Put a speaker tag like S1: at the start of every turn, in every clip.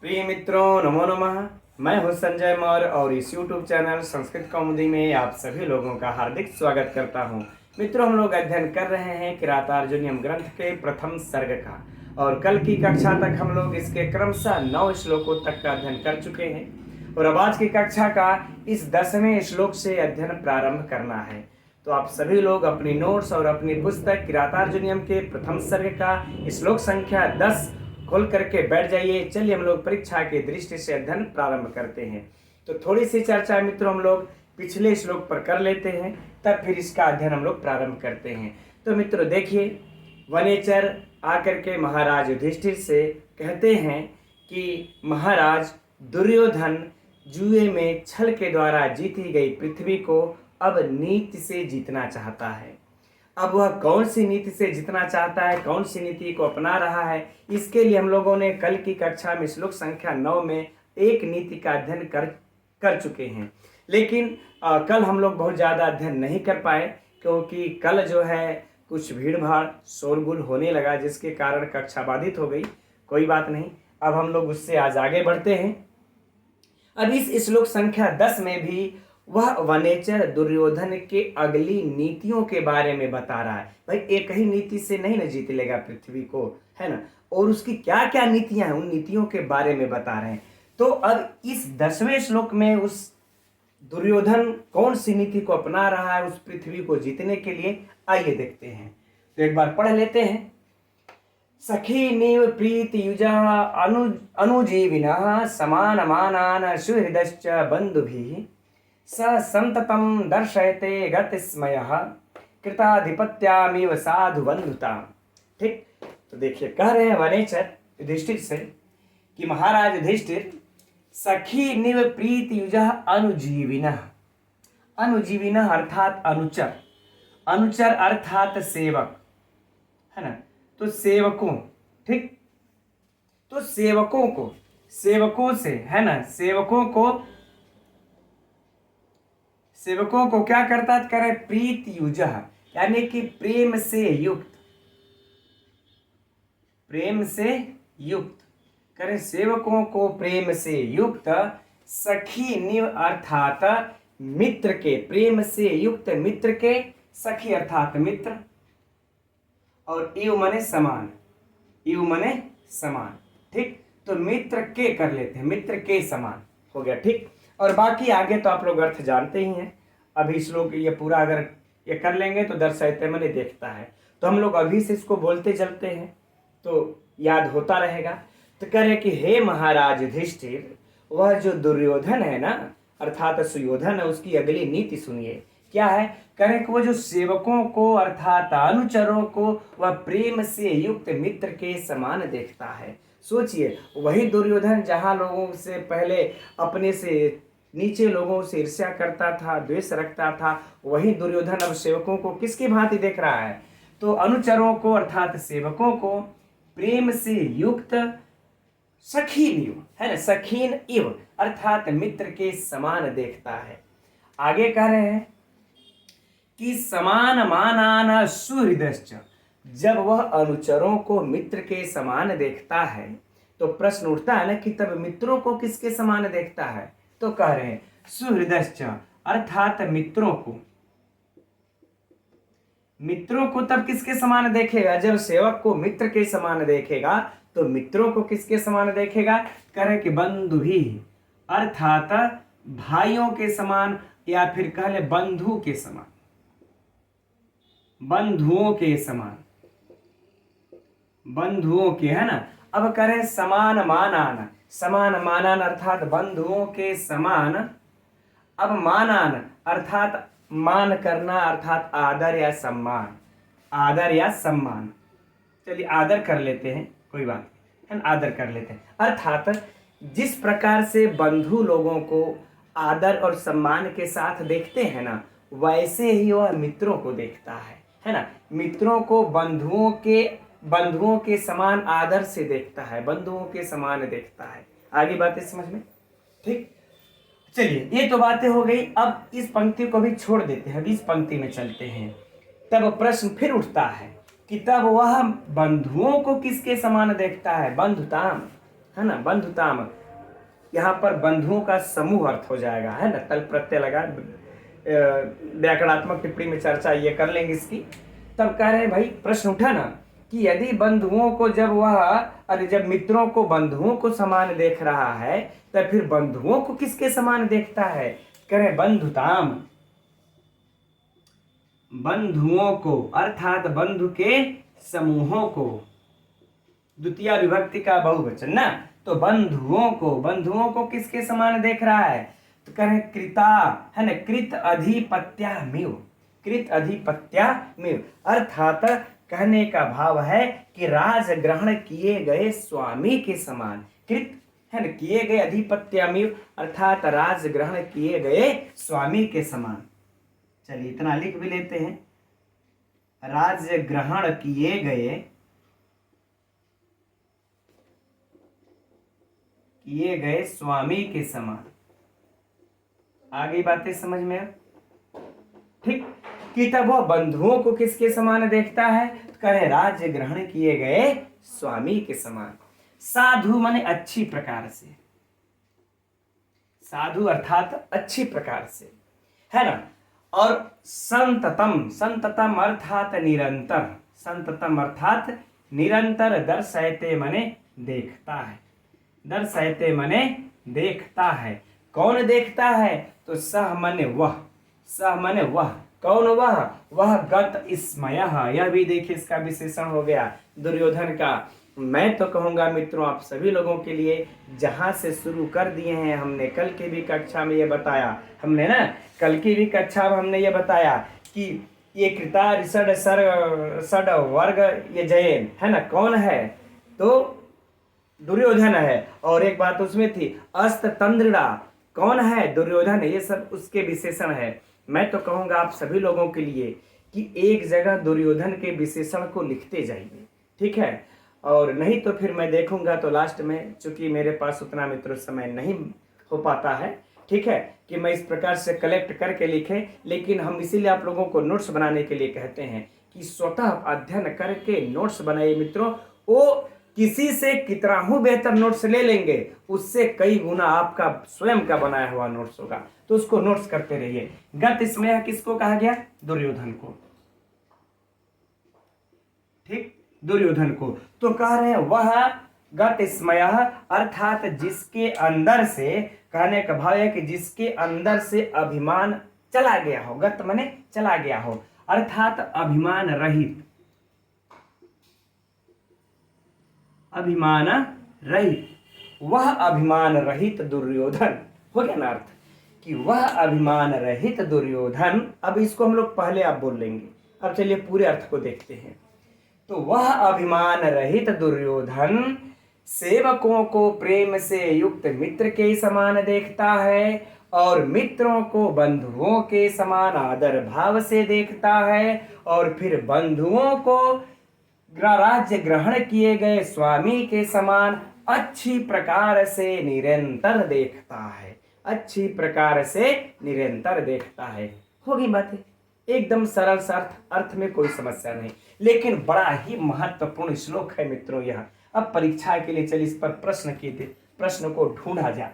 S1: प्रिय मित्रों, नमो नमः। मैं हूं संजय मौर्य और इस YouTube चैनल संस्कृत कौमुदी में आप सभी लोगों का हार्दिक स्वागत करता हूं। मित्रों, हम लोग अध्ययन कर रहे हैं किरातार्जुनीयम ग्रंथ के प्रथम सर्ग का और कल की कक्षा तक हम लोग इसके क्रमशः 9 श्लोकों तक का अध्ययन कर चुके हैं और अब आज की कक्षा का इस 10वें श्लोक से अध्ययन प्रारंभ करना है। तो आप सभी लोग अपनी नोट्स और अपनी पुस्तक किरातार्जुनीयम के प्रथम सर्ग का श्लोक संख्या 10 खोल करके बैठ जाइए। चलिए हम लोग परीक्षा के दृष्टि से अध्ययन प्रारंभ करते हैं। तो थोड़ी सी चर्चा मित्रों हम लोग पिछले श्लोक पर कर लेते हैं, तब फिर इसका अध्ययन हम लोग प्रारंभ करते हैं। तो मित्रों देखिए, वनेचर आकर के महाराज युधिष्ठिर से कहते हैं कि महाराज, दुर्योधन जुए में छल के द्वारा जीती गई पृथ्वी को अब नीति से जीतना चाहता है। अब वह कौन सी नीति से जीतना चाहता है, कौन सी नीति को अपना रहा है, इसके लिए हम लोगों ने कल की कक्षा में श्लोक संख्या 9 में एक नीति का अध्ययन कर चुके हैं। लेकिन कल हम लोग बहुत ज़्यादा अध्ययन नहीं कर पाए क्योंकि कल जो है कुछ भीड़ भाड़ शोरगुल होने लगा, जिसके कारण कक्षा बाधित हो गई। कोई बात नहीं, अब हम लोग उससे आज आगे बढ़ते हैं। अब इस श्लोक संख्या 10 में भी वह वनेचर दुर्योधन के अगली नीतियों के बारे में बता रहा है। भाई एक ही नीति से नहीं ना जीत लेगा पृथ्वी को, है ना, और उसकी क्या क्या नीतियां हैं उन नीतियों के बारे में बता रहे हैं। तो अब इस 10वें श्लोक में उस दुर्योधन कौन सी नीति को अपना रहा है उस पृथ्वी को जीतने के लिए, आइए देखते हैं। तो एक बार पढ़ लेते हैं। सखी नीव प्रीति युजा अनुजीविनः समानमानान् सुहृदश्च बन्धुभिः स संततम दर्शयते गतिस्मयः कृताधिपत्यामिव साधु बंधुता। ठीक, तो देखिए कह रहे हैं वनेचर युधिष्ठिर से कि महाराज युधिष्ठिर, सखी निव प्रीति युजा अनुजीविनः। अनुजीविनः अर्थात अनुचर, अनुचर अर्थात सेवक, है ना। तो सेवकों, ठीक, तो सेवकों को, सेवकों से, है ना, सेवकों को क्या करता करे, प्रीति युजा, यानी कि प्रेम से युक्त, प्रेम से युक्त करे, सेवकों को प्रेम से युक्त। सखी निव अर्थात मित्र के, प्रेम से युक्त मित्र के, सखी अर्थात मित्र, और इव मने समान, इव मने समान। ठीक, तो मित्र के कर लेते हैं, मित्र के समान हो गया। ठीक, और बाकी आगे तो आप लोग अर्थ जानते ही हैं। अभी श्लोक ये पूरा अगर ये कर लेंगे तो दर्शयते मने देखता है, तो हम लोग अभी से इसको बोलते चलते हैं तो याद होता रहेगा। तो कह रहे कि हे महाराज युधिष्ठिर, वह जो दुर्योधन है ना, अर्थात सुयोधन है, उसकी अगली नीति सुनिए। क्या है? कह रहे कि वो जो सेवकों को अर्थात अनुचरों को वह प्रेम से युक्त मित्र के समान देखता है। सोचिए, वही दुर्योधन जहाँ लोगों से पहले अपने से नीचे लोगों से ईर्ष्या करता था, द्वेष रखता था, वही दुर्योधन अब सेवकों को किसकी भांति देख रहा है? तो अनुचरों को अर्थात सेवकों को प्रेम से युक्त सखीन इव, है ना, सखीन इव अर्थात मित्र के समान देखता है। आगे कह रहे हैं कि समान मानान सुहृदश्च। जब वह अनुचरों को मित्र के समान देखता है तो प्रश्न उठता है ना कि तब मित्रों को किसके समान देखता है? तो कह रहे हैं सुहृदश्च अर्थात मित्रों को, मित्रों को तब किसके समान देखेगा? जब सेवक को मित्र के समान देखेगा तो मित्रों को किसके समान देखेगा? कह रहे कि बंधु भी अर्थात भाइयों के समान, या फिर कह ले बंधु के समान, बंधुओं के समान, बंधुओं के, है ना। अब करें समान मानान, समान मानान अर्थात बंधुओं के समान। अब मानान अर्थात मान करना, अर्थात आदर या सम्मान, आदर या सम्मान। चलिए आदर कर लेते हैं, कोई बात है ना, आदर कर लेते हैं। अर्थात जिस प्रकार से बंधु लोगों को आदर और सम्मान के साथ देखते हैं ना, वैसे ही वह मित्रों को देखता है ना। मित्रों को बंधुओं के समान आदर से देखता है, बंधुओं के समान देखता है। आगे बातें समझ में? ठीक, चलिए ये तो बातें हो गई। अब इस पंक्ति को भी छोड़ देते हैं, अब इस पंक्ति में चलते हैं। तब प्रश्न फिर उठता है कि तब वह बंधुओं को किसके समान देखता है? बंधुताम, है ना, बंधुताम, यहाँ पर बंधुओं का समूह अर्थ हो जाएगा, है ना, तल प्रत्यय लगा, व्याकरणात्मक टिप्पणी में चर्चा ये कर लेंगे इसकी। तब कह रहे हैं भाई, प्रश्न उठा ना कि यदि बंधुओं को जब मित्रों को बंधुओं को समान देख रहा है, तब फिर बंधुओं को किसके समान देखता है? कह रहे बंधुताम, बंधुओं को अर्थात बंधु के समूहों को, द्वितीय विभक्ति का बहुवचन ना, तो बंधुओं को किसके समान देख रहा है? तो कहें कृता, है ना, कृत अधिपत्यामिव, कृत अधिपत्यामिव, अर्थात कहने का भाव है कि राज ग्रहण किए गए स्वामी के समान, कृत, है ना, किए गए अधिपत्यामिव, अर्थात राज ग्रहण किए गए स्वामी के समान। चलिए इतना लिख भी लेते हैं, राज ग्रहण किए गए स्वामी के समान। आगे बातें समझ में आ? ठीक, कि तब वह बंधुओं को किसके समान देखता है? तो कहे राज्य ग्रहण किए गए स्वामी के समान। साधु माने अच्छी प्रकार से, साधु अर्थात अच्छी प्रकार से, है ना। और संततम अर्थात निरंतर, संततम अर्थात निरंतर, दर्शयते माने देखता है, दर्शयते माने देखता है। कौन देखता है? तो सह माने वह, सह माने वह, कौन वह गत स्मय, यह भी देखिए इसका विशेषण हो गया दुर्योधन का। मैं तो कहूंगा मित्रों आप सभी लोगों के लिए, जहां से शुरू कर दिए हैं हमने, कल की भी कक्षा में ये बताया हमने ना, कल की भी कक्षा में हमने ये बताया कि ये कृता ऋषड सड वर्ग ये जयन, है ना, कौन है? तो दुर्योधन है। और एक बात उसमें थी अस्त तंद्रिड़ा, कौन है? दुर्योधन। ये सब उसके विशेषण है। मैं तो कहूंगा आप सभी लोगों के लिए कि एक जगह दुर्योधन के विशेषण को लिखते जाइए, ठीक है। और नहीं तो फिर मैं देखूंगा तो लास्ट में, चूंकि मेरे पास उतना मित्रों समय नहीं हो पाता है, ठीक है, कि मैं इस प्रकार से कलेक्ट करके लिखे, लेकिन हम इसीलिए आप लोगों को नोट्स बनाने के लिए कहते हैं कि स्वतः अध्ययन करके नोट्स बनाइए मित्रों। वो किसी से कितना ही बेहतर नोट्स ले लेंगे, उससे कई गुना आपका स्वयं का बनाया हुआ नोट्स होगा, तो उसको नोट्स करते रहिए। गत स्नेह किसको कहा गया? दुर्योधन को, ठीक, दुर्योधन को। तो कह रहे हैं वह गत स्मय, अर्थात जिसके अंदर से, कहने का भाव है कि जिसके अंदर से अभिमान चला गया हो, गत माने चला गया हो, अर्थात अभिमान रहित, अभिमान रहित, वह अभिमान रहित दुर्योधन, हो गया ना अर्थ, कि वह अभिमान रहित दुर्योधन। अब इसको हम लोग पहले आप बोल लेंगे, अब चलिए पूरे अर्थ को देखते हैं। तो वह अभिमान रहित दुर्योधन सेवकों को प्रेम से युक्त मित्र के समान देखता है, और मित्रों को बंधुओं के समान आदर भाव से देखता है, और फिर बंधुओं को राज्य ग्रहण किए गए स्वामी के समान अच्छी प्रकार से निरंतर देखता है, अच्छी प्रकार से निरंतर देखता है। होगी बातें एकदम सरल अर्थ में कोई समस्या नहीं, लेकिन बड़ा ही महत्वपूर्ण श्लोक है मित्रों यह। अब परीक्षा के लिए चलिए इस पर प्रश्न किए थे, प्रश्न को ढूंढा जाए।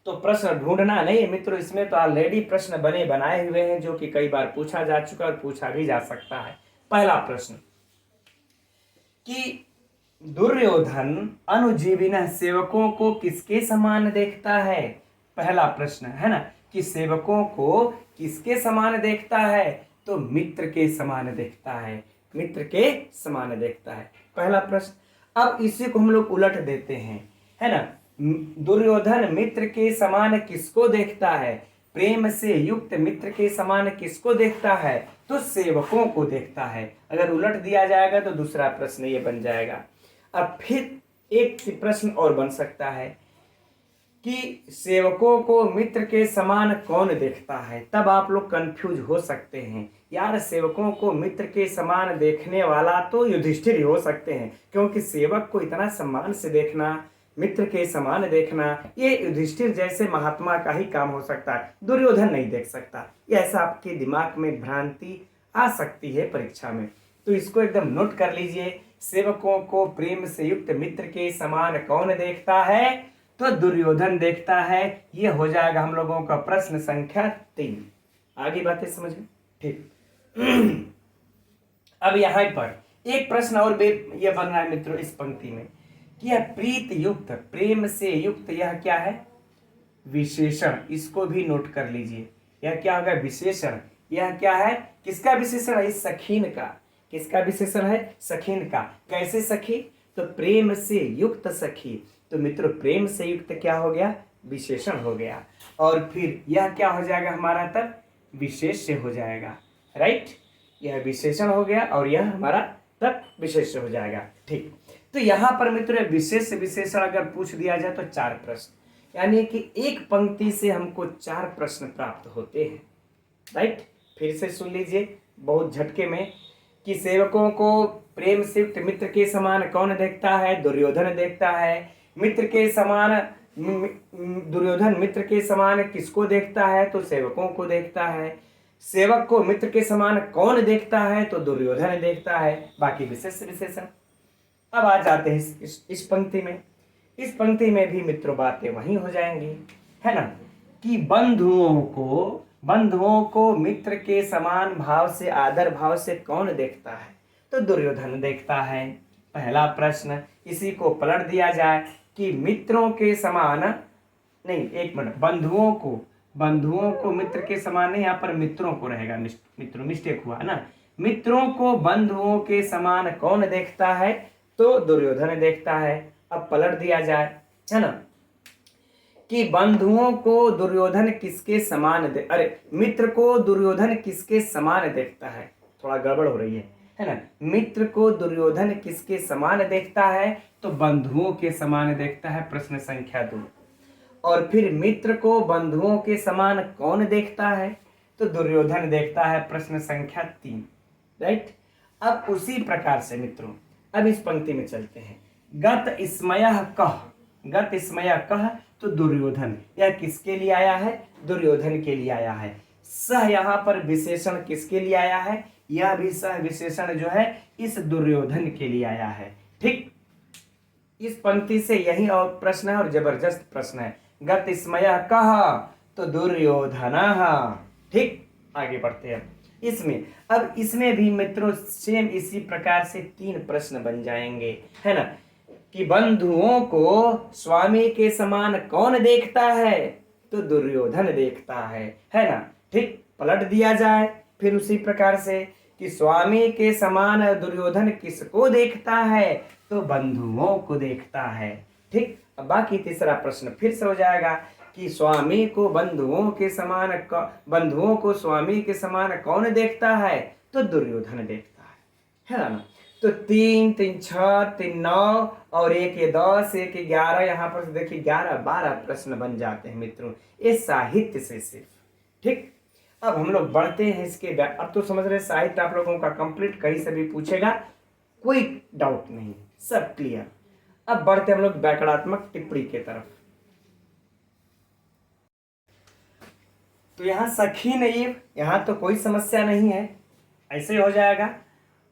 S1: तो प्रश्न ढूंढना नहीं है मित्रों, इसमें तो ऑलरेडी प्रश्न बनाए हुए हैं, जो कि कई बार पूछा जा चुका और पूछा भी जा सकता है। पहला प्रश्न कि दुर्योधन अनुजीविन सेवकों को किसके समान देखता है? पहला प्रश्न है ना, कि सेवकों को किसके समान देखता है? तो मित्र के समान देखता है, मित्र के समान देखता है, पहला प्रश्न। अब इसी को हम लोग उलट देते हैं, है ना। दुर्योधन मित्र के समान किसको देखता है? प्रेम से युक्त मित्र के समान किसको देखता है? तो सेवकों को देखता है। अगर उलट दिया जाएगा तो दूसरा प्रश्न ये बन जाएगा। अब फिर एक प्रश्न और बन सकता है कि सेवकों को मित्र के समान कौन देखता है? तब आप लोग कंफ्यूज हो सकते हैं, यार सेवकों को मित्र के समान देखने वाला तो युधिष्ठिर ही हो सकते हैं, क्योंकि सेवक को इतना सम्मान से देखना, मित्र के समान देखना, ये युधिष्ठिर जैसे महात्मा का ही काम हो सकता है, दुर्योधन नहीं देख सकता। ये ऐसा आपके दिमाग में भ्रांति आ सकती है परीक्षा में, तो इसको एकदम नोट कर लीजिए सेवकों को प्रेम से युक्त मित्र के समान कौन देखता है? तो दुर्योधन देखता है। ये हो जाएगा हम लोगों का प्रश्न संख्या 3। आगे बातें समझ में? ठीक। अब यहाँ पर एक प्रश्न और ये बन रहा है मित्रों इस पंक्ति में कि यह प्रीत युक्त, प्रेम से युक्त, यह क्या है? विशेषण। इसको भी नोट कर लीजिए। यह क्या होगा? विशेषण। यह क्या है? किसका विशेषण है? इस सखीन का। किसका विशेषण है? सखीन का। कैसे सखी? तो प्रेम से युक्त सखी। तो मित्रों प्रेम से युक्त क्या हो गया? विशेषण हो गया। और फिर यह क्या हो जाएगा हमारा? तब विशेष्य हो जाएगा। राइट, यह विशेषण हो गया और यह हमारा तब विशेष्य हो जाएगा। ठीक, तो यहाँ पर मित्रों विशेष विशेषण अगर पूछ दिया जाए तो 4 प्रश्न, यानी कि एक पंक्ति से हमको 4 प्रश्न प्राप्त होते हैं। राइट, फिर से सुन लीजिए बहुत झटके में कि सेवकों को प्रेम से युक्त मित्र के समान कौन देखता है? दुर्योधन देखता है। मित्र के समान दुर्योधन मित्र के समान किसको देखता है? तो सेवकों को देखता है। सेवक को मित्र के समान कौन देखता है? तो दुर्योधन देखता है। बाकी विशेष विशेषण। अब आ जाते हैं इस पंक्ति में। इस पंक्ति में भी मित्रों बातें वही हो जाएंगी, है ना, कि बंधुओं को मित्र के समान भाव से, आदर भाव से कौन देखता है? तो दुर्योधन देखता है। पहला प्रश्न, इसी को पलट दिया जाए कि मित्रों के समान, नहीं एक मिनट, बंधुओं को मित्र के समान नहीं, यहाँ पर मित्रों को रहेगा। मित्रों मिस्टेक हुआ ना। मित्रों को बंधुओं के समान कौन देखता है? तो दुर्योधन देखता है। अब पलट दिया जाए, है ना, कि बंधुओं को दुर्योधन किसके समान मित्र को दुर्योधन किसके समान देखता है? थोड़ा गड़बड़ हो रही है ना। मित्र को दुर्योधन किसके समान देखता है? तो बंधुओं के समान देखता है। प्रश्न संख्या 2। और फिर मित्र को बंधुओं के समान कौन देखता है? तो दुर्योधन देखता है। प्रश्न संख्या 3। राइट, अब उसी प्रकार से मित्रों अब इस पंक्ति में चलते हैं। गत स्मयः कह, तो दुर्योधन, यह किसके लिए आया है? दुर्योधन के लिए आया है। सह यहाँ पर विशेषण किसके लिए आया है? यह भी सह विशेषण जो है इस दुर्योधन के लिए आया है। ठीक, इस पंक्ति से यही और प्रश्न है और जबरदस्त प्रश्न है। गत स्मयः कह, तो दुर्योधनः। ठीक, आगे बढ़ते हैं इसमें। अब इसमें भी मित्रों सेम इसी प्रकार से 3 प्रश्न बन जाएंगे, है ना, कि बंधुओं को स्वामी के समान कौन देखता है? तो दुर्योधन देखता है ना। ठीक, पलट दिया जाए फिर उसी प्रकार से कि स्वामी के समान दुर्योधन किसको देखता है? तो बंधुओं को देखता है। ठीक, अब बाकी तीसरा प्रश्न फिर से हो जाएगा कि स्वामी को बंधुओं को स्वामी के समान कौन देखता है? तो दुर्योधन देखता है ना। तो 3, 3, 6, 3, 9 और 1, 10, 1, 11, यहाँ पर देखिए 11, 12 प्रश्न बन जाते हैं मित्रों, ये साहित्य से सिर्फ। ठीक, अब हम लोग बढ़ते हैं इसके अब तो समझ रहे साहित्य आप लोगों का कंप्लीट, कहीं से भी पूछेगा कोई डाउट नहीं, सब क्लियर। अब बढ़ते हम लोग व्याकरणात्मक टिप्पणी के तरफ। तो यहाँ सखी नहीं, यहाँ तो कोई समस्या नहीं है, ऐसे हो जाएगा।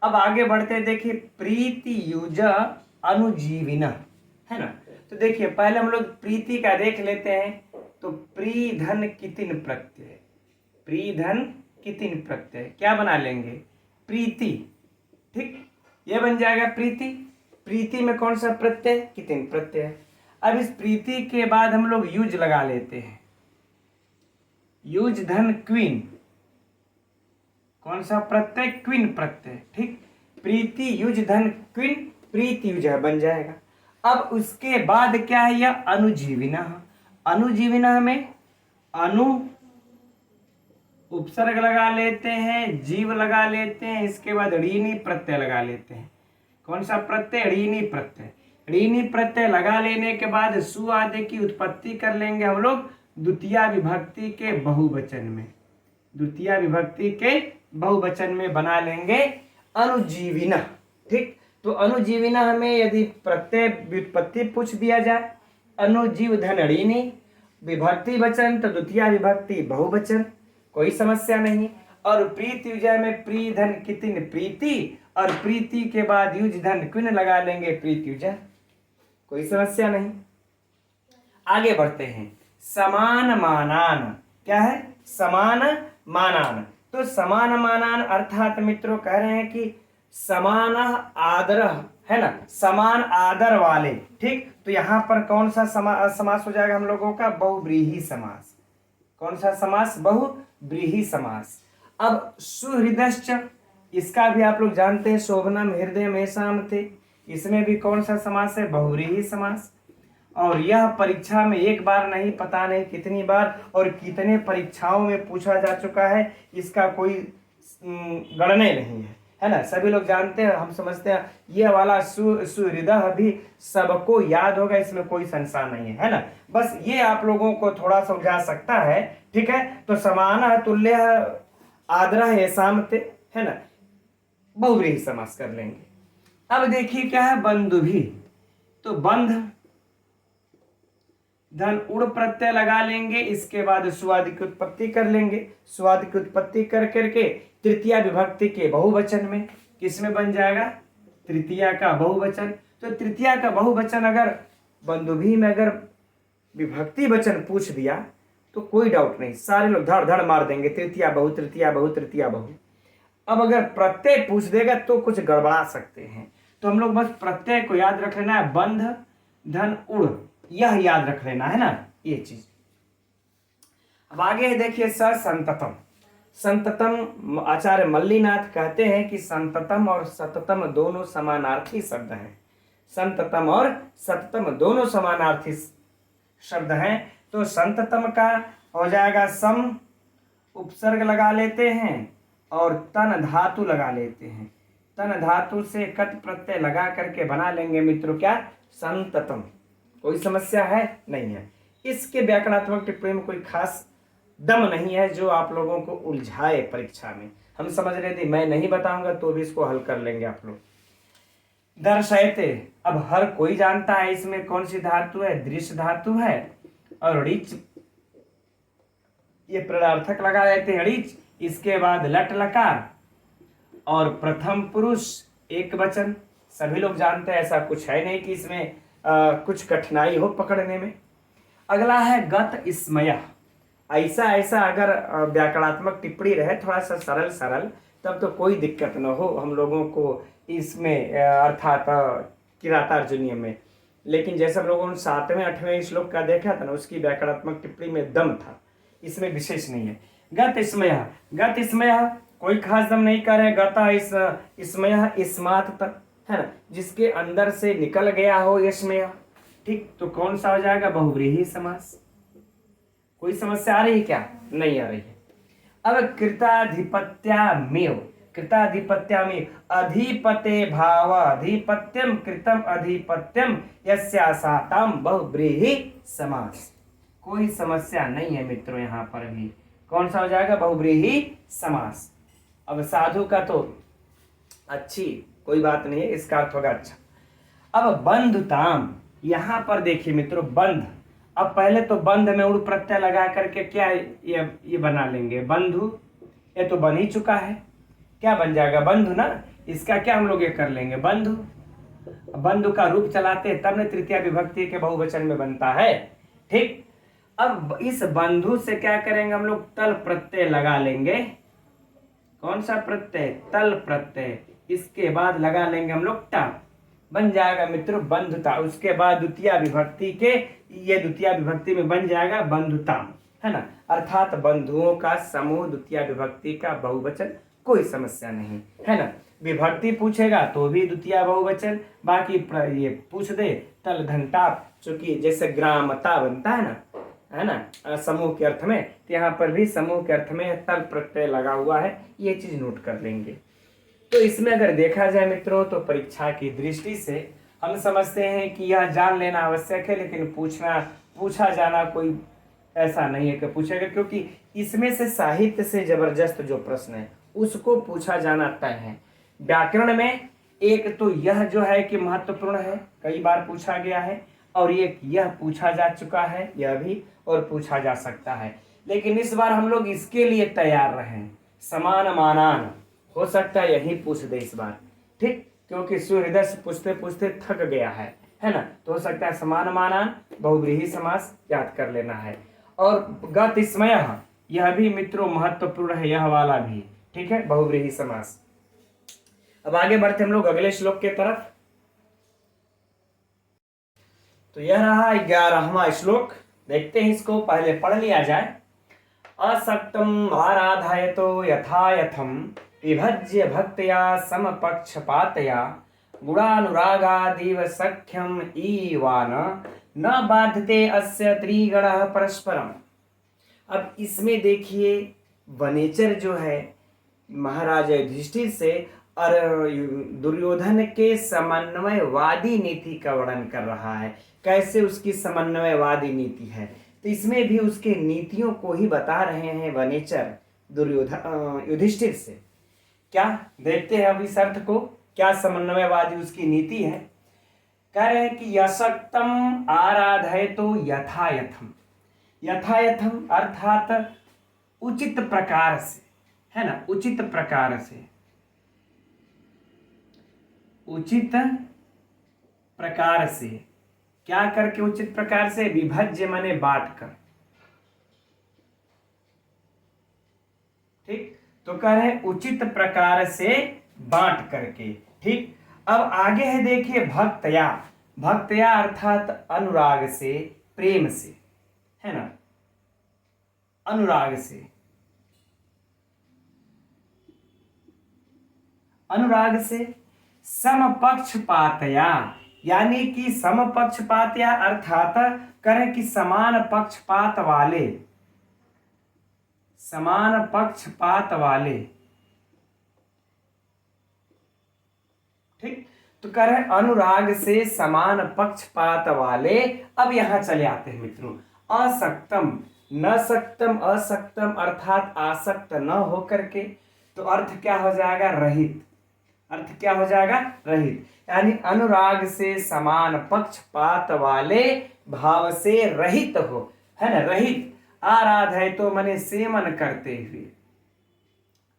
S1: अब आगे बढ़ते देखिए, प्रीति युज अनुजीविन, है ना। तो देखिए पहले हम लोग प्रीति का देख लेते हैं। तो प्रीधन कितिन प्रत्यय, प्रीधन कितिन प्रत्यय क्या बना लेंगे? प्रीति। ठीक, ये बन जाएगा प्रीति। प्रीति में कौन सा प्रत्यय? कितिन प्रत्यय। अब इस प्रीति के बाद हम लोग युज लगा लेते हैं। युज धन क्वीन, कौन सा प्रत्यय? क्वीन प्रत्यय। ठीक, प्रीति युज धन क्वीन, प्रीति युज बन जाएगा। अब उसके बाद क्या है? यह अनुजीविना। अनुजीविना में अनु उपसर्ग लगा लेते हैं, जीव लगा लेते हैं, इसके बाद ऋणी प्रत्यय लगा लेते हैं। कौन सा प्रत्यय? ऋणी प्रत्यय। ऋणी प्रत्यय लगा लेने के बाद सु आदि की उत्पत्ति कर लेंगे हम लोग द्वितीय विभक्ति के बहुवचन में, द्वितीय विभक्ति के बहुवचन में बना लेंगे अनुजीविना। ठीक, तो अनुजीविना हमें यदि प्रत्यय व्युत्पत्ति पूछ दिया जाए, अनुजीव धन ऋणी, विभक्ति वचन तो द्वितीय विभक्ति बहुवचन, कोई समस्या नहीं। और प्रीति युजय में प्री धन कितिन प्रीति, और प्रीति के बाद युज धन क्विन लगा लेंगे प्रीति युजय, कोई समस्या नहीं। आगे बढ़ते हैं। समान मानान, क्या है? समान मानान। तो समान मानान अर्थात मित्रों कह रहे हैं कि समान आदर, है ना, समान आदर वाले। ठीक, तो यहां पर कौन सा समास हो जाएगा हम लोगों का? बहुव्रीहि समास। कौन सा समास? बहुव्रीहि समास। अब सुहृदश्च, इसका भी आप लोग जानते हैं, शोभनम हृदय में शाम थे, इसमें भी कौन सा समास है? बहुव्रीहि समास। और यह परीक्षा में एक बार नहीं, पता नहीं कितनी बार और कितने परीक्षाओं में पूछा जा चुका है, इसका कोई गणना नहीं है ना। सभी लोग जानते हैं, हम समझते हैं ये वाला सुहृदय भी सबको याद होगा, इसमें कोई संशय नहीं है ना। बस ये आप लोगों को थोड़ा समझा सकता है, ठीक है। तो समान तुल्य आदर ऐसाम थे, है ना, बहुव्रीहि समास कर लेंगे। अब देखिए क्या है? बंधु भी, तो बंध धन उड़ प्रत्यय लगा लेंगे, इसके बाद सुआदि की उत्पत्ति कर लेंगे। सुआदि की उत्पत्ति कर करके तृतीया विभक्ति के बहुवचन में किसमें बन जाएगा? तृतीया का बहुवचन। तो तृतीया का बहुवचन अगर बंधुभी में अगर विभक्ति वचन पूछ दिया तो कोई डाउट नहीं, सारे लोग धड़ धड़ मार देंगे, तृतीया बहु, तृतीया बहु, तृतीया बहु। अब अगर प्रत्यय पूछ देगा तो कुछ गड़बड़ा सकते हैं, तो हम लोग बस प्रत्यय को याद रख लेना है, बंध धन उड़, यह याद रख लेना है ना, ये चीज। अब आगे देखिए संततम। संततम आचार्य मल्लीनाथ कहते हैं कि संततम और सततम दोनों समानार्थी शब्द हैं। संततम और सततम दोनों समानार्थी शब्द हैं। तो संततम का हो जाएगा सम, उपसर्ग लगा लेते हैं और तन धातु लगा लेते हैं। तन धातु से कट प्रत्यय लगा करके बना लेंगे मित्रों क्या? संततम। कोई समस्या है? नहीं है। इसके व्याकरणात्मक टिप्पणी में कोई खास दम नहीं है जो आप लोगों को उलझाए परीक्षा में। हम समझ रहे थे, मैं नहीं बताऊंगा तो भी इसको हल कर लेंगे आप लोग। दर्शयते, अब हर कोई जानता है इसमें कौन सी धातु है? दृश्य धातु है। और ऋच, ये प्रणार्थक लगा देते हैं ऋच, इसके बाद लट लकार और प्रथम पुरुष एक वचन। सभी लोग जानते हैं, ऐसा कुछ है नहीं कि इसमें कुछ कठिनाई हो पकड़ने में। अगला है गत स्मय। ऐसा अगर व्याकरणात्मक टिप्पणी रहे थोड़ा सा सरल सरल, तब तो कोई दिक्कत न हो हम लोगों को इसमें, अर्थात किरातार्जुनीय में। लेकिन जैसे हम लोगों ने 7वें 8वें श्लोक का देखा था ना, उसकी व्याकरणात्मक टिप्पणी में दम था, इसमें विशेष नहीं है। गत स्मय, गत स्मय कोई खास दम नहीं कर रहे। गता स्मय स्मात तक, है ना, जिसके अंदर से निकल गया हो यस्मय। ठीक, तो कौन सा हो जाएगा? बहुव्रीहि समास। कोई समस्या आ रही है क्या? नहीं आ रही है। अब कृताधिपत्यामेव, कृताधिपत्यामेव अधिपते भाव अधिपत्यम कृतम अधिपत्यम यस्यासाताम बहुव्रीहि समास। कोई समस्या नहीं है मित्रों, यहाँ पर भी कौन सा हो जाएगा? बहुव्रीहि समास। अब साधु का तो अच्छी कोई बात नहीं है, इसका अर्थ होगा अच्छा। अब बंधुताम, यहां पर देखिए मित्रों बंध। अब पहले तो बंध में उड़ प्रत्यय लगा करके क्या ये बना लेंगे बंधु। ये तो बन ही चुका है, क्या बन जाएगा? बंधु ना। इसका क्या हम लोग ये कर लेंगे? बंधु। बंधु का रूप चलाते तब न तृतीया विभक्ति के बहुवचन में बनता है। ठीक, अब इस बंधु से क्या करेंगे हम लोग? तल प्रत्यय लगा लेंगे। कौन सा प्रत्यय? तल प्रत्यय। इसके बाद लगा लेंगे हम लोग टा, बन जाएगा मित्रों बंधुता। उसके बाद द्वितीय विभक्ति के, ये द्वितीय विभक्ति में बन जाएगा बंधुताम, है ना, अर्थात बंधुओं का समूह द्वितीय विभक्ति का बहुवचन। कोई समस्या नहीं, है ना। विभक्ति पूछेगा तो भी द्वितीय बहुवचन, बाकी ये पूछ दे तल घंटा, चूंकि जैसे ग्रामता बनता है ना समूह के अर्थ में, तो यहाँ पर भी समूह के अर्थ में तल प्रत्यय लगा हुआ है, ये चीज नोट कर लेंगे। तो इसमें अगर देखा जाए मित्रों तो परीक्षा की दृष्टि से हम समझते हैं कि यह जान लेना आवश्यक है, लेकिन पूछा जाना कोई ऐसा नहीं है कि पूछेगा, क्योंकि इसमें से साहित्य से जबरदस्त जो प्रश्न है उसको पूछा जाना तय है। व्याकरण में एक तो यह जो है कि महत्वपूर्ण है, कई बार पूछा गया है, और एक यह पूछा जा चुका है, यह भी और पूछा जा सकता है। लेकिन इस बार हम लोग इसके लिए तैयार रहें, समान मानान, हो सकता है यही पूछ दे इस बार, ठीक, क्योंकि सूर्योदय से पूछते पूछते थक गया है ना। तो हो सकता है समान मानान बहुव्रीहि समास याद कर लेना है। और गतिस्मयः, यह भी मित्रों महत्वपूर्ण है, यह वाला भी, ठीक है, बहुव्रीहि समास। अब आगे बढ़ते हम लोग अगले श्लोक के तरफ। तो यह रहा 11वां श्लोक, देखते हैं इसको, पहले पढ़ लिया जाए। असक्तम आराधयतो यथा यथम विभज्य भक्त्या समपक्षपातया गुणानुरागादिव सख्यम ईवान न बाध्यते अस्य त्रिगणः परस्परम। अब इसमें देखिए वनेचर जो है महाराज युधिष्ठिर से और दुर्योधन के समन्वयवादी नीति का वर्णन कर रहा है, कैसे उसकी समन्वयवादी नीति है। तो इसमें भी उसके नीतियों को ही बता रहे हैं वनेचर दुर्योधन युधिष्ठिर से। क्या देखते हैं अब इस अर्थ को, क्या समन्वयवादी उसकी नीति है। कह रहे हैं कि यशक्तम आराधयतो यथायथम, यथायथम अर्थात उचित प्रकार से, है ना, उचित प्रकार से, उचित प्रकार से, क्या करके उचित प्रकार से, विभज्य माने बांट कर, ठीक। तो कह रहे उचित प्रकार से बांट करके, ठीक। अब आगे है देखिए भक्तया, भक्तया अर्थात अनुराग से, प्रेम से, है ना, अनुराग से, अनुराग से समपक्षपातया, यानी कि समपक्षपातया अर्थात करें कि समान पक्षपात वाले, समान पक्षपात वाले, ठीक। तो कह रहे अनुराग से समान पक्षपात वाले। अब यहां चले आते हैं मित्रों, असक्तम, न सक्तम, असक्तम अर्थात आसक्त न होकर के, तो अर्थ क्या हो जाएगा, रहित, अर्थ क्या हो जाएगा, रहित, यानी अनुराग से समान पक्षपात वाले भाव से रहित हो, है ना, रहित। आराधय तो मने सेवन करते हुए,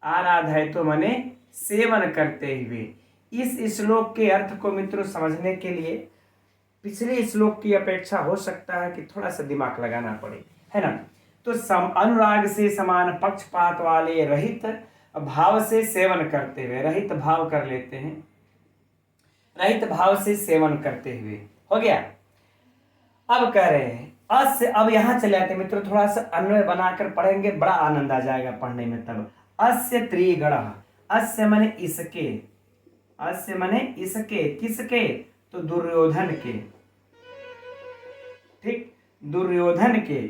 S1: आराधय तो मने सेवन करते हुए। इस श्लोक के अर्थ को मित्रों समझने के लिए पिछले श्लोक की अपेक्षा हो सकता है कि थोड़ा सा दिमाग लगाना पड़े, है ना। तो अनुराग से समान पक्षपात वाले रहित भाव से सेवन करते हुए, रहित भाव कर लेते हैं, रहित भाव से सेवन करते हुए, हो गया। अब कह रहे हैं अस्य, अब यहां चले आते मित्रों, थोड़ा सा अन्वय बनाकर पढ़ेंगे, बड़ा आनंद आ जाएगा पढ़ने में तब। अस्य त्रिगणः, अस्य माने इसके, अस्य माने इसके, किसके, तो दुर्योधन के, ठीक, दुर्योधन के।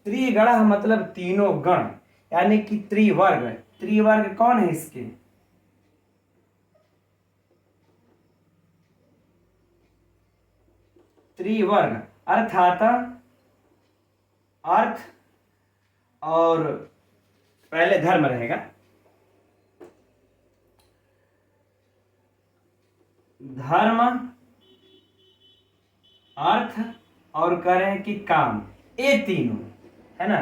S1: त्रिगणः मतलब तीनों गण, यानी कि त्रिवर्ग, त्रिवर्ग कौन है इसके, त्रिवर्ग अर्थात अर्थ और पहले धर्म रहेगा, धर्म, अर्थ और कह रहे हैं कि काम, ये तीनों, है ना,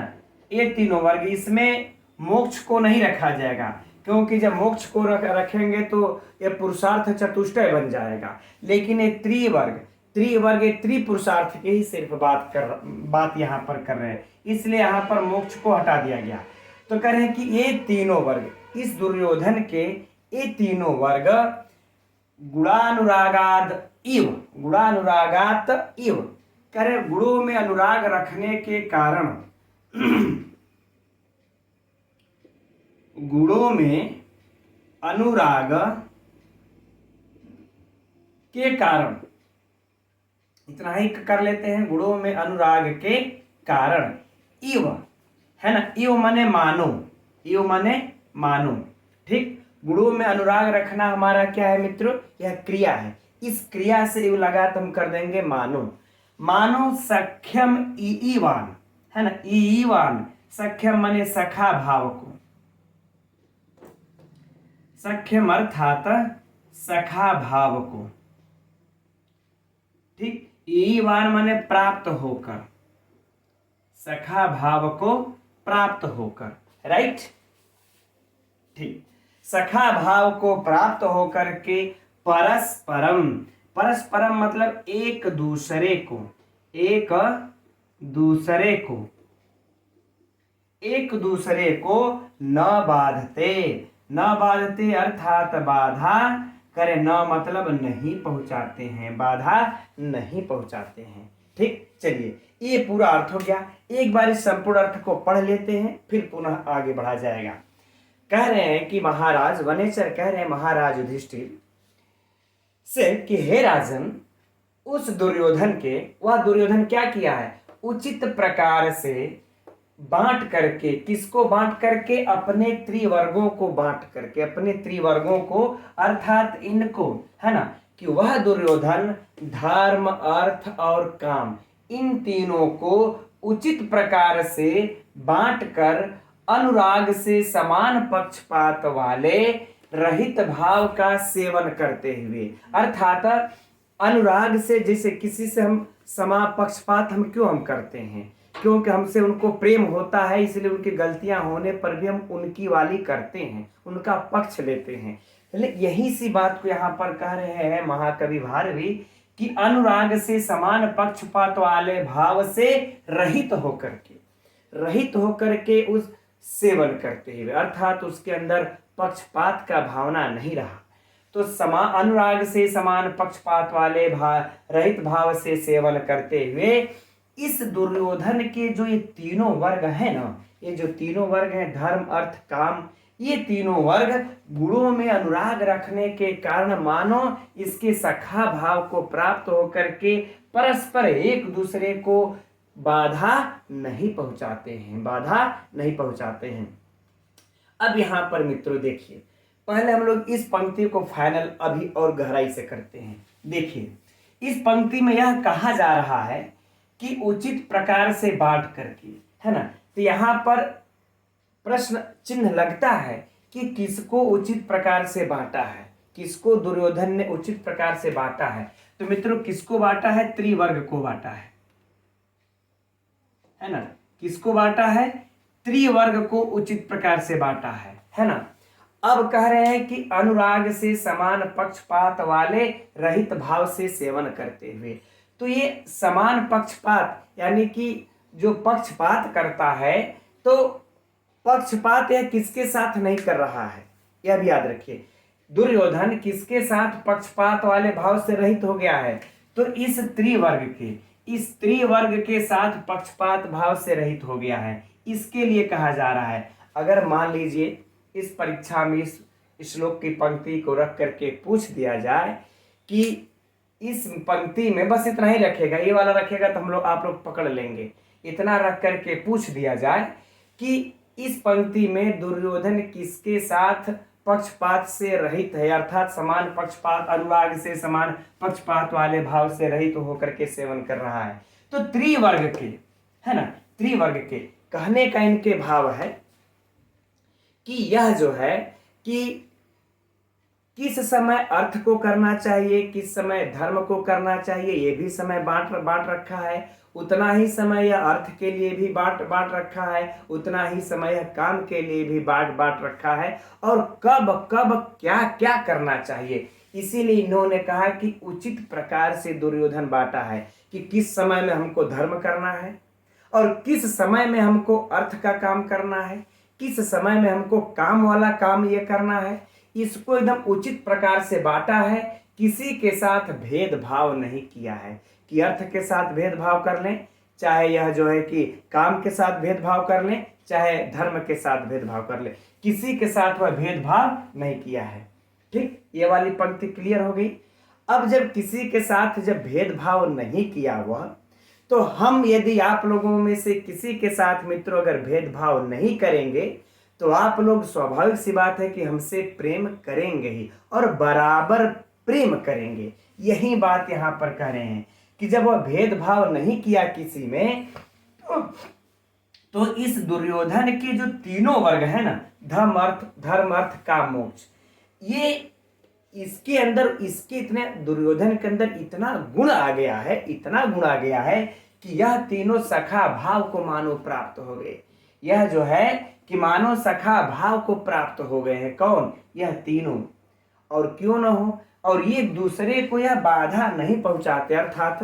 S1: ये तीनों वर्ग। इसमें मोक्ष को नहीं रखा जाएगा, क्योंकि जब मोक्ष को रखेंगे तो ये पुरुषार्थ चतुष्टय बन जाएगा। लेकिन ये त्रिवर्ग, त्रिवर्ग त्रिपुरुषार्थ की ही सिर्फ बात यहाँ पर कर रहे हैं, इसलिए यहाँ पर मोक्ष को हटा दिया गया। तो कह रहे हैं कि ये तीनों वर्ग, इस दुर्योधन के ये तीनों वर्ग गुणानुरागाद इव, गुणानुरागात इव, कह रहे गुणों में अनुराग रखने के कारण, गुणों में अनुराग के कारण, इतना ही कर लेते हैं, गुणों में अनुराग के कारण, इव, है ना, इव माने मानो, इव माने मानो, ठीक। गुणों में अनुराग रखना हमारा क्या है मित्रों, यह क्रिया है, इस क्रिया से इव लगा तो हम कर देंगे मानो, मानो सख्यम ईवान, है ना, ईवान, सख्यम माने सखा भाव को, सख्यम अर्थात सखा भाव को, ठीक। ईवान माने प्राप्त होकर, सखा भाव को प्राप्त होकर, राइट। ठीक, सखा भाव को प्राप्त होकर के परस्परम, परस्परम मतलब एक दूसरे को, एक दूसरे को, एक दूसरे को न बाधते, न बाधते अर्थात बाधा करे, न मतलब नहीं पहुंचाते हैं, बाधा नहीं पहुंचाते हैं। ठीक, चलिए ये पूरा अर्थ हो गया। एक बार इस संपूर्ण अर्थ को पढ़ लेते हैं, फिर पुनः आगे बढ़ा जाएगा। कह रहे हैं कि महाराज वनेचर कह रहे हैं महाराज युधिष्ठिर से कि हे राजन, उस दुर्योधन के, वह दुर्योधन क्या किया है, उचित प्रकार से बांट करके, किसको बांट करके, अपने त्रिवर्गों को बांट करके, अपने त्रिवर्गों को अर्थात इनको, है ना, कि वह दुर्योधन धर्म अर्थ और काम इन तीनों को उचित प्रकार से बांट कर अनुराग से समान पक्षपात वाले रहित भाव का सेवन करते हुए, अर्थात अनुराग से, जैसे किसी से हम समा पक्षपात हम क्यों करते हैं, क्योंकि हमसे उनको प्रेम होता है, इसलिए उनकी गलतियां होने पर भी हम उनकी वाली करते हैं, उनका पक्ष लेते हैं। यही सी बात को यहाँ पर कह रहे हैं महाकवि भारवी कि अनुराग से समान पक्षपात वाले भाव से रहित होकर के उस सेवन करते हुए, अर्थात उसके अंदर पक्षपात का भावना नहीं रहा, तो अनुराग से समान पक्षपात वाले रहित भाव से सेवन करते हुए इस दुर्योधन के जो ये तीनों वर्ग है ना, ये जो तीनों वर्ग हैं धर्म अर्थ काम, ये तीनों वर्ग गुणों में अनुराग रखने के कारण मानो इसके सखा भाव को प्राप्त होकर के परस्पर एक दूसरे को बाधा नहीं पहुंचाते हैं, बाधा नहीं पहुंचाते हैं। अब यहां पर मित्रों देखिए, पहले हम लोग इस पंक्ति को फाइनल अभी और गहराई से करते हैं। देखिए, इस पंक्ति में यह कहा जा रहा है कि उचित प्रकार से बांट करके, है ना, तो यहां पर प्रश्न चिन्ह लगता है कि किसको उचित प्रकार से बांटा है, किसको दुर्योधन ने उचित प्रकार से बांटा है। तो मित्रों किसको बांटा है, त्रिवर्ग को बांटा है ना, किसको बांटा है, त्रिवर्ग को उचित प्रकार से बांटा है ना। अब कह रहे हैं कि अनुराग से समान पक्षपात वाले रहित भाव से सेवन करते हुए, तो ये समान पक्षपात यानी कि जो पक्षपात करता है, तो पक्षपात यह किसके साथ नहीं कर रहा है, यह भी याद रखिए। दुर्योधन किसके साथ पक्षपात वाले भाव से रहित हो गया है, तो इस त्रिवर्ग के साथ पक्षपात भाव से रहित हो गया है। इसके लिए कहा जा रहा है, अगर मान लीजिए इस परीक्षा में इस श्लोक की पंक्ति को रख करके पूछ दिया जाए कि इस पंक्ति में बस इतना ही रखेगा, ये वाला रखेगा तो हम लोग आप लोग पकड़ लेंगे, इतना रख करके पूछ दिया जाए कि इस पंक्ति में दुर्योधन किसके साथ पक्षपात से रहित है, अर्थात समान पक्षपात, अनुराग से समान पक्षपात वाले भाव से रहित होकर के सेवन कर रहा है, तो त्रिवर्ग के, है ना, त्रिवर्ग के कहने का इनके भाव है कि यह जो है कि किस समय अर्थ को करना चाहिए, किस समय धर्म को करना चाहिए, ये भी समय बांट रखा है, उतना ही समय यह अर्थ के लिए भी बांट रखा है, उतना ही समय यह काम के लिए भी बांट रखा है, और कब कब क्या क्या करना चाहिए। इसीलिए इन्होंने कहा कि उचित प्रकार से दुर्योधन बांटा है कि किस समय में हमको धर्म करना है और किस समय में हमको अर्थ का काम करना है, किस समय में हमको काम वाला काम ये करना है। इसको एकदम उचित प्रकार से बांटा है, किसी के साथ भेदभाव नहीं किया है कि अर्थ के साथ भेदभाव कर लें, चाहे यह जो है कि काम के साथ भेदभाव कर लें, चाहे धर्म के साथ भेदभाव कर लें, किसी के साथ वह भेदभाव नहीं किया है। ठीक, ये वाली पंक्ति क्लियर हो गई। अब जब किसी के साथ जब भेदभाव नहीं किया वह, तो हम यदि आप लोगों में से किसी के साथ मित्रों अगर भेदभाव नहीं करेंगे तो आप लोग स्वाभाविक सी बात है कि हमसे प्रेम करेंगे ही और बराबर प्रेम करेंगे। यही बात यहाँ पर कह रहे हैं कि जब वह भेदभाव नहीं किया किसी में, तो इस दुर्योधन के जो तीनों वर्ग है ना, धर्म अर्थ काम मोक्ष, ये इसके अंदर, इसके इतने दुर्योधन के अंदर इतना गुण आ गया है, इतना गुण आ गया है कि यह तीनों सखा भाव को मानो प्राप्त हो गए। यह जो है कि मानो सखा भाव को प्राप्त हो गए हैं। कौन? यह तीनों। और क्यों न हो, और ये दूसरे को यह बाधा नहीं पहुंचाते। अर्थात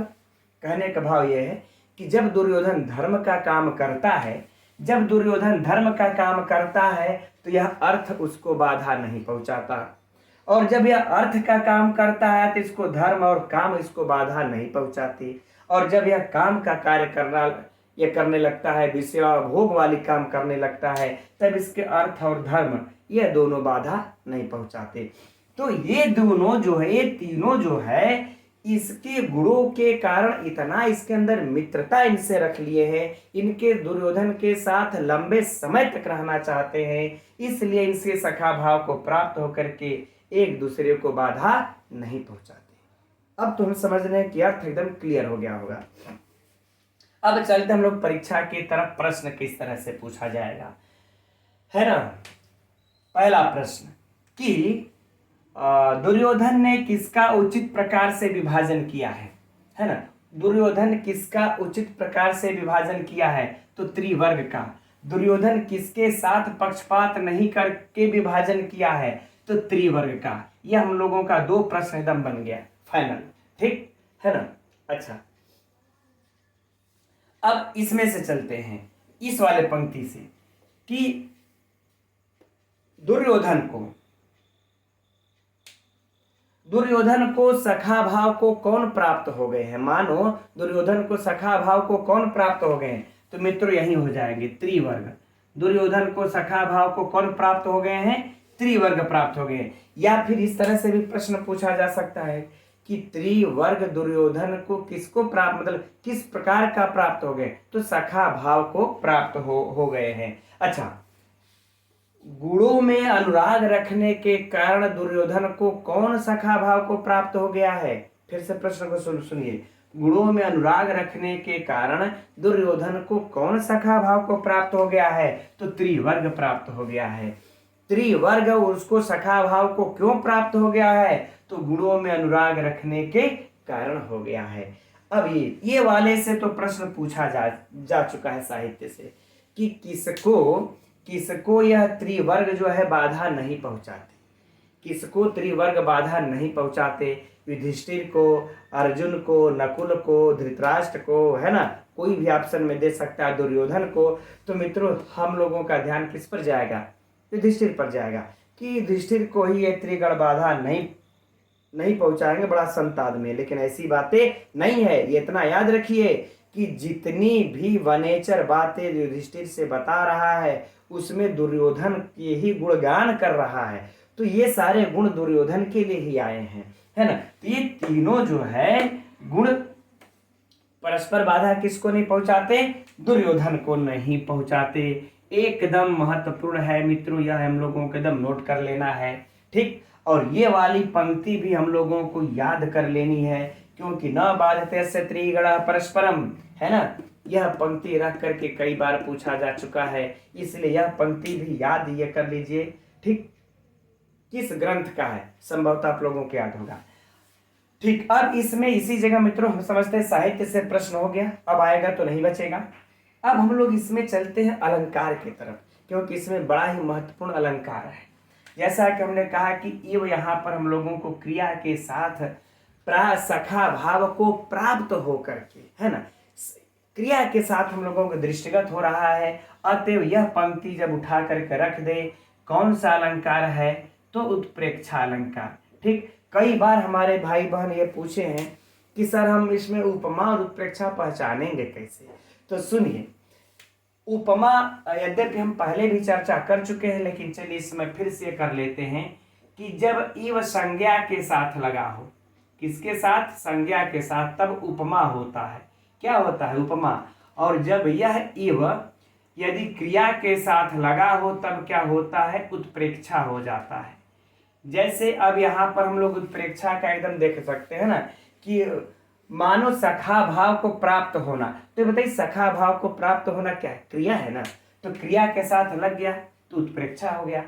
S1: कहने का भाव यह है कि जब दुर्योधन धर्म का काम करता है, जब दुर्योधन धर्म का काम करता है तो यह अर्थ उसको बाधा नहीं पहुंचाता, और जब यह अर्थ का काम करता है तो इसको धर्म और काम इसको बाधा नहीं पहुंचाती, और जब यह काम का कार्य करने लगता है, विषय भोग वाली काम करने लगता है, तब इसके अर्थ और धर्म यह दोनों बाधा नहीं पहुंचाते। तो ये दोनों जो है, ये तीनों जो है, इसके गुणों के कारण इतना इसके अंदर मित्रता इनसे रख लिए हैं, इनके दुर्योधन के साथ लंबे समय तक रहना चाहते हैं, इसलिए इनसे सखा भाव को प्राप्त होकर के एक दूसरे को बाधा नहीं पहुंचाते। अब तुम समझ रहे हैं कि अर्थ एकदम क्लियर हो गया होगा। अब चलते हम लोग परीक्षा की तरफ। प्रश्न किस तरह से पूछा जाएगा, है ना। पहला प्रश्न कि दुर्योधन ने किसका उचित प्रकार से विभाजन किया है ना। दुर्योधन किसका उचित प्रकार से विभाजन किया है, तो त्रिवर्ग का। दुर्योधन किसके साथ पक्षपात नहीं करके विभाजन किया है, तो त्रिवर्ग का। यह हम लोगों का 2 प्रश्न एकदम बन गया फाइनल, ठीक है ना। अच्छा, अब इसमें से चलते हैं इस वाले पंक्ति से कि दुर्योधन को सखा भाव को कौन प्राप्त हो गए हैं। मानो दुर्योधन को सखा भाव को कौन प्राप्त हो गए हैं, तो मित्रों यही हो जाएंगे त्रिवर्ग। दुर्योधन को सखा भाव को कौन प्राप्त हो गए हैं, त्रिवर्ग प्राप्त हो गए। या फिर इस तरह से भी प्रश्न पूछा जा सकता है कि त्रिवर्ग दुर्योधन को किसको प्राप्त, मतलब किस प्रकार का प्राप्त हो गए, तो सखा भाव को प्राप्त हो गए हैं। अच्छा, गुणों में अनुराग रखने के कारण दुर्योधन को कौन सखा भाव को प्राप्त हो गया है। फिर से प्रश्न को सुनिए। गुणों में अनुराग रखने के कारण दुर्योधन को कौन सखा भाव को प्राप्त हो गया है, तो त्रिवर्ग प्राप्त हो गया है। त्रिवर्ग उसको सखा भाव को क्यों प्राप्त हो गया है, तो गुणों में अनुराग रखने के कारण हो गया है। अब ये वाले से तो प्रश्न पूछा जा चुका है साहित्य से कि किसको यह त्रिवर्ग जो है बाधा नहीं पहुंचाते, किसको त्रिवर्ग बाधा नहीं पहुंचाते। युधिष्ठिर को, अर्जुन को, नकुल को, धृतराष्ट्र को, है ना, कोई भी ऑप्शन में दे सकता है, दुर्योधन को। तो मित्रों हम लोगों का ध्यान किस पर जाएगा, युधिष्ठिर पर जाएगा कि युधिष्ठिर को ही ये त्रिगण बाधा नहीं पहुंचाएंगे, बड़ा संत आदमी है। लेकिन ऐसी बातें नहीं है, ये इतना याद रखिए कि जितनी भी वनेचर बातें युधिष्ठिर से बता रहा है उसमें दुर्योधन के ही गुणगान कर रहा है। तो ये सारे गुण दुर्योधन के लिए ही आए हैं, है ना। तो ये तीनों जो है गुण परस्पर बाधा किसको नहीं पहुंचाते, दुर्योधन को नहीं पहुंचाते। एकदम महत्वपूर्ण है मित्रों, यह हम लोगों को एकदम नोट कर लेना है, ठीक। और ये वाली पंक्ति भी हम लोगों को याद कर लेनी है, क्योंकि न बाधते से त्रिगणः परस्परम, है ना। यह पंक्ति रख करके कई बार पूछा जा चुका है, इसलिए यह पंक्ति भी याद ये कर लीजिए, ठीक। किस ग्रंथ का है, संभवतः आप लोगों को याद होगा, ठीक। अब इसमें इसी जगह मित्रों हम समझते हैं साहित्य से प्रश्न हो गया, अब आएगा तो नहीं बचेगा। अब हम लोग इसमें चलते हैं अलंकार की तरफ, क्योंकि इसमें बड़ा ही महत्वपूर्ण अलंकार है। जैसा कि हमने कहा कि इव यहाँ पर हम लोगों को क्रिया के साथ सखा भाव को प्राप्त होकर के, है ना, क्रिया के साथ हम लोगों को दृष्टिगत हो रहा है। अतएव यह पंक्ति जब उठा करके रख दे, कौन सा अलंकार है, तो उत्प्रेक्षा अलंकार, ठीक। कई बार हमारे भाई बहन ये पूछे हैं कि सर हम इसमें उपमा और उत्प्रेक्षा पहचानेंगे कैसे। तो सुनिए, उपमा यद्यपि हम पहले भी चर्चा कर चुके हैं, लेकिन चलिए इसमें फिर से कर लेते हैं कि जब इव संज्ञा के साथ लगा हो, किसके साथ, संज्ञा के साथ, तब उपमा होता है। क्या होता है, उपमा। और जब यह इव यदि क्रिया के साथ लगा हो तब क्या होता है, उत्प्रेक्षा हो जाता है। जैसे अब यहाँ पर हम लोग उत्प्रेक्षा का एकदम देख सकते हैं ना कि मानो सखा भाव को प्राप्त होना, तो बताइए सखा भाव को प्राप्त होना क्या है, क्रिया है ना, तो क्रिया के साथ लग गया तो उत्प्रेक्षा हो गया।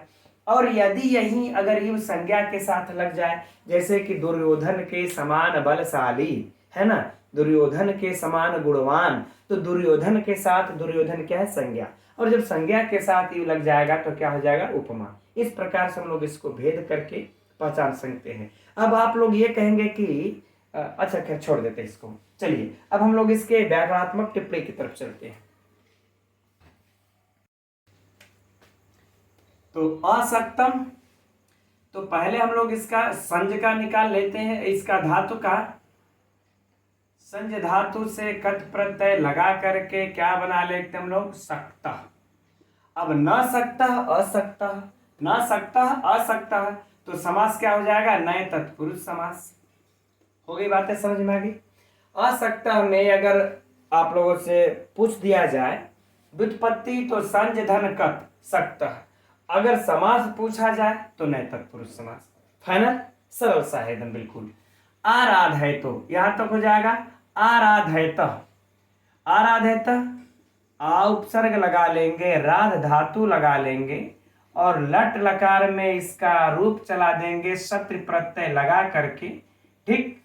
S1: और यदि यही अगर इव संज्ञा के साथ लग जाए, जैसे कि दुर्योधन के समान बलशाली, है ना, दुर्योधन के समान गुणवान, तो दुर्योधन के साथ दुर्योधन क्या है, संज्ञा, और जब संज्ञा के साथ इव लग जाएगा तो क्या हो जाएगा, उपमा। इस प्रकार से हम लोग इसको भेद करके पहचान सकते हैं। अब आप लोग ये कहेंगे कि अच्छा क्या, छोड़ देते हैं इसको। चलिए अब हम लोग इसके व्याकरणात्मक टिप्पणी की तरफ चलते हैं। तो असक्तम, तो पहले हम लोग इसका संज का निकाल लेते हैं, इसका धातु का। संज धातु से कट प्रत्यय लगा करके क्या बना लेते हम लोग, सक्ता। अब न सकता असक्ता, न सकता असक्ता, तो समास क्या हो जाएगा, नए तत्पुरुष समास। हो गई बातें समझ में आ गई। असक्ता में अगर आप लोगों से पूछ दिया जाए व्युत्पत्ति, तो संज धन कत सकता। अगर समास पूछा जाए तो नए तत्पुरुष समास। फाइनल, सरल सा है एकदम बिल्कुल। आराधय, तो यहां तक हो जाएगा आराधयत। आराधयत, आ उपसर्ग लगा लेंगे, राध धातु लगा लेंगे, और लट लकार में इसका रूप चला देंगे शत्रु प्रत्यय लगा करके, ठीक।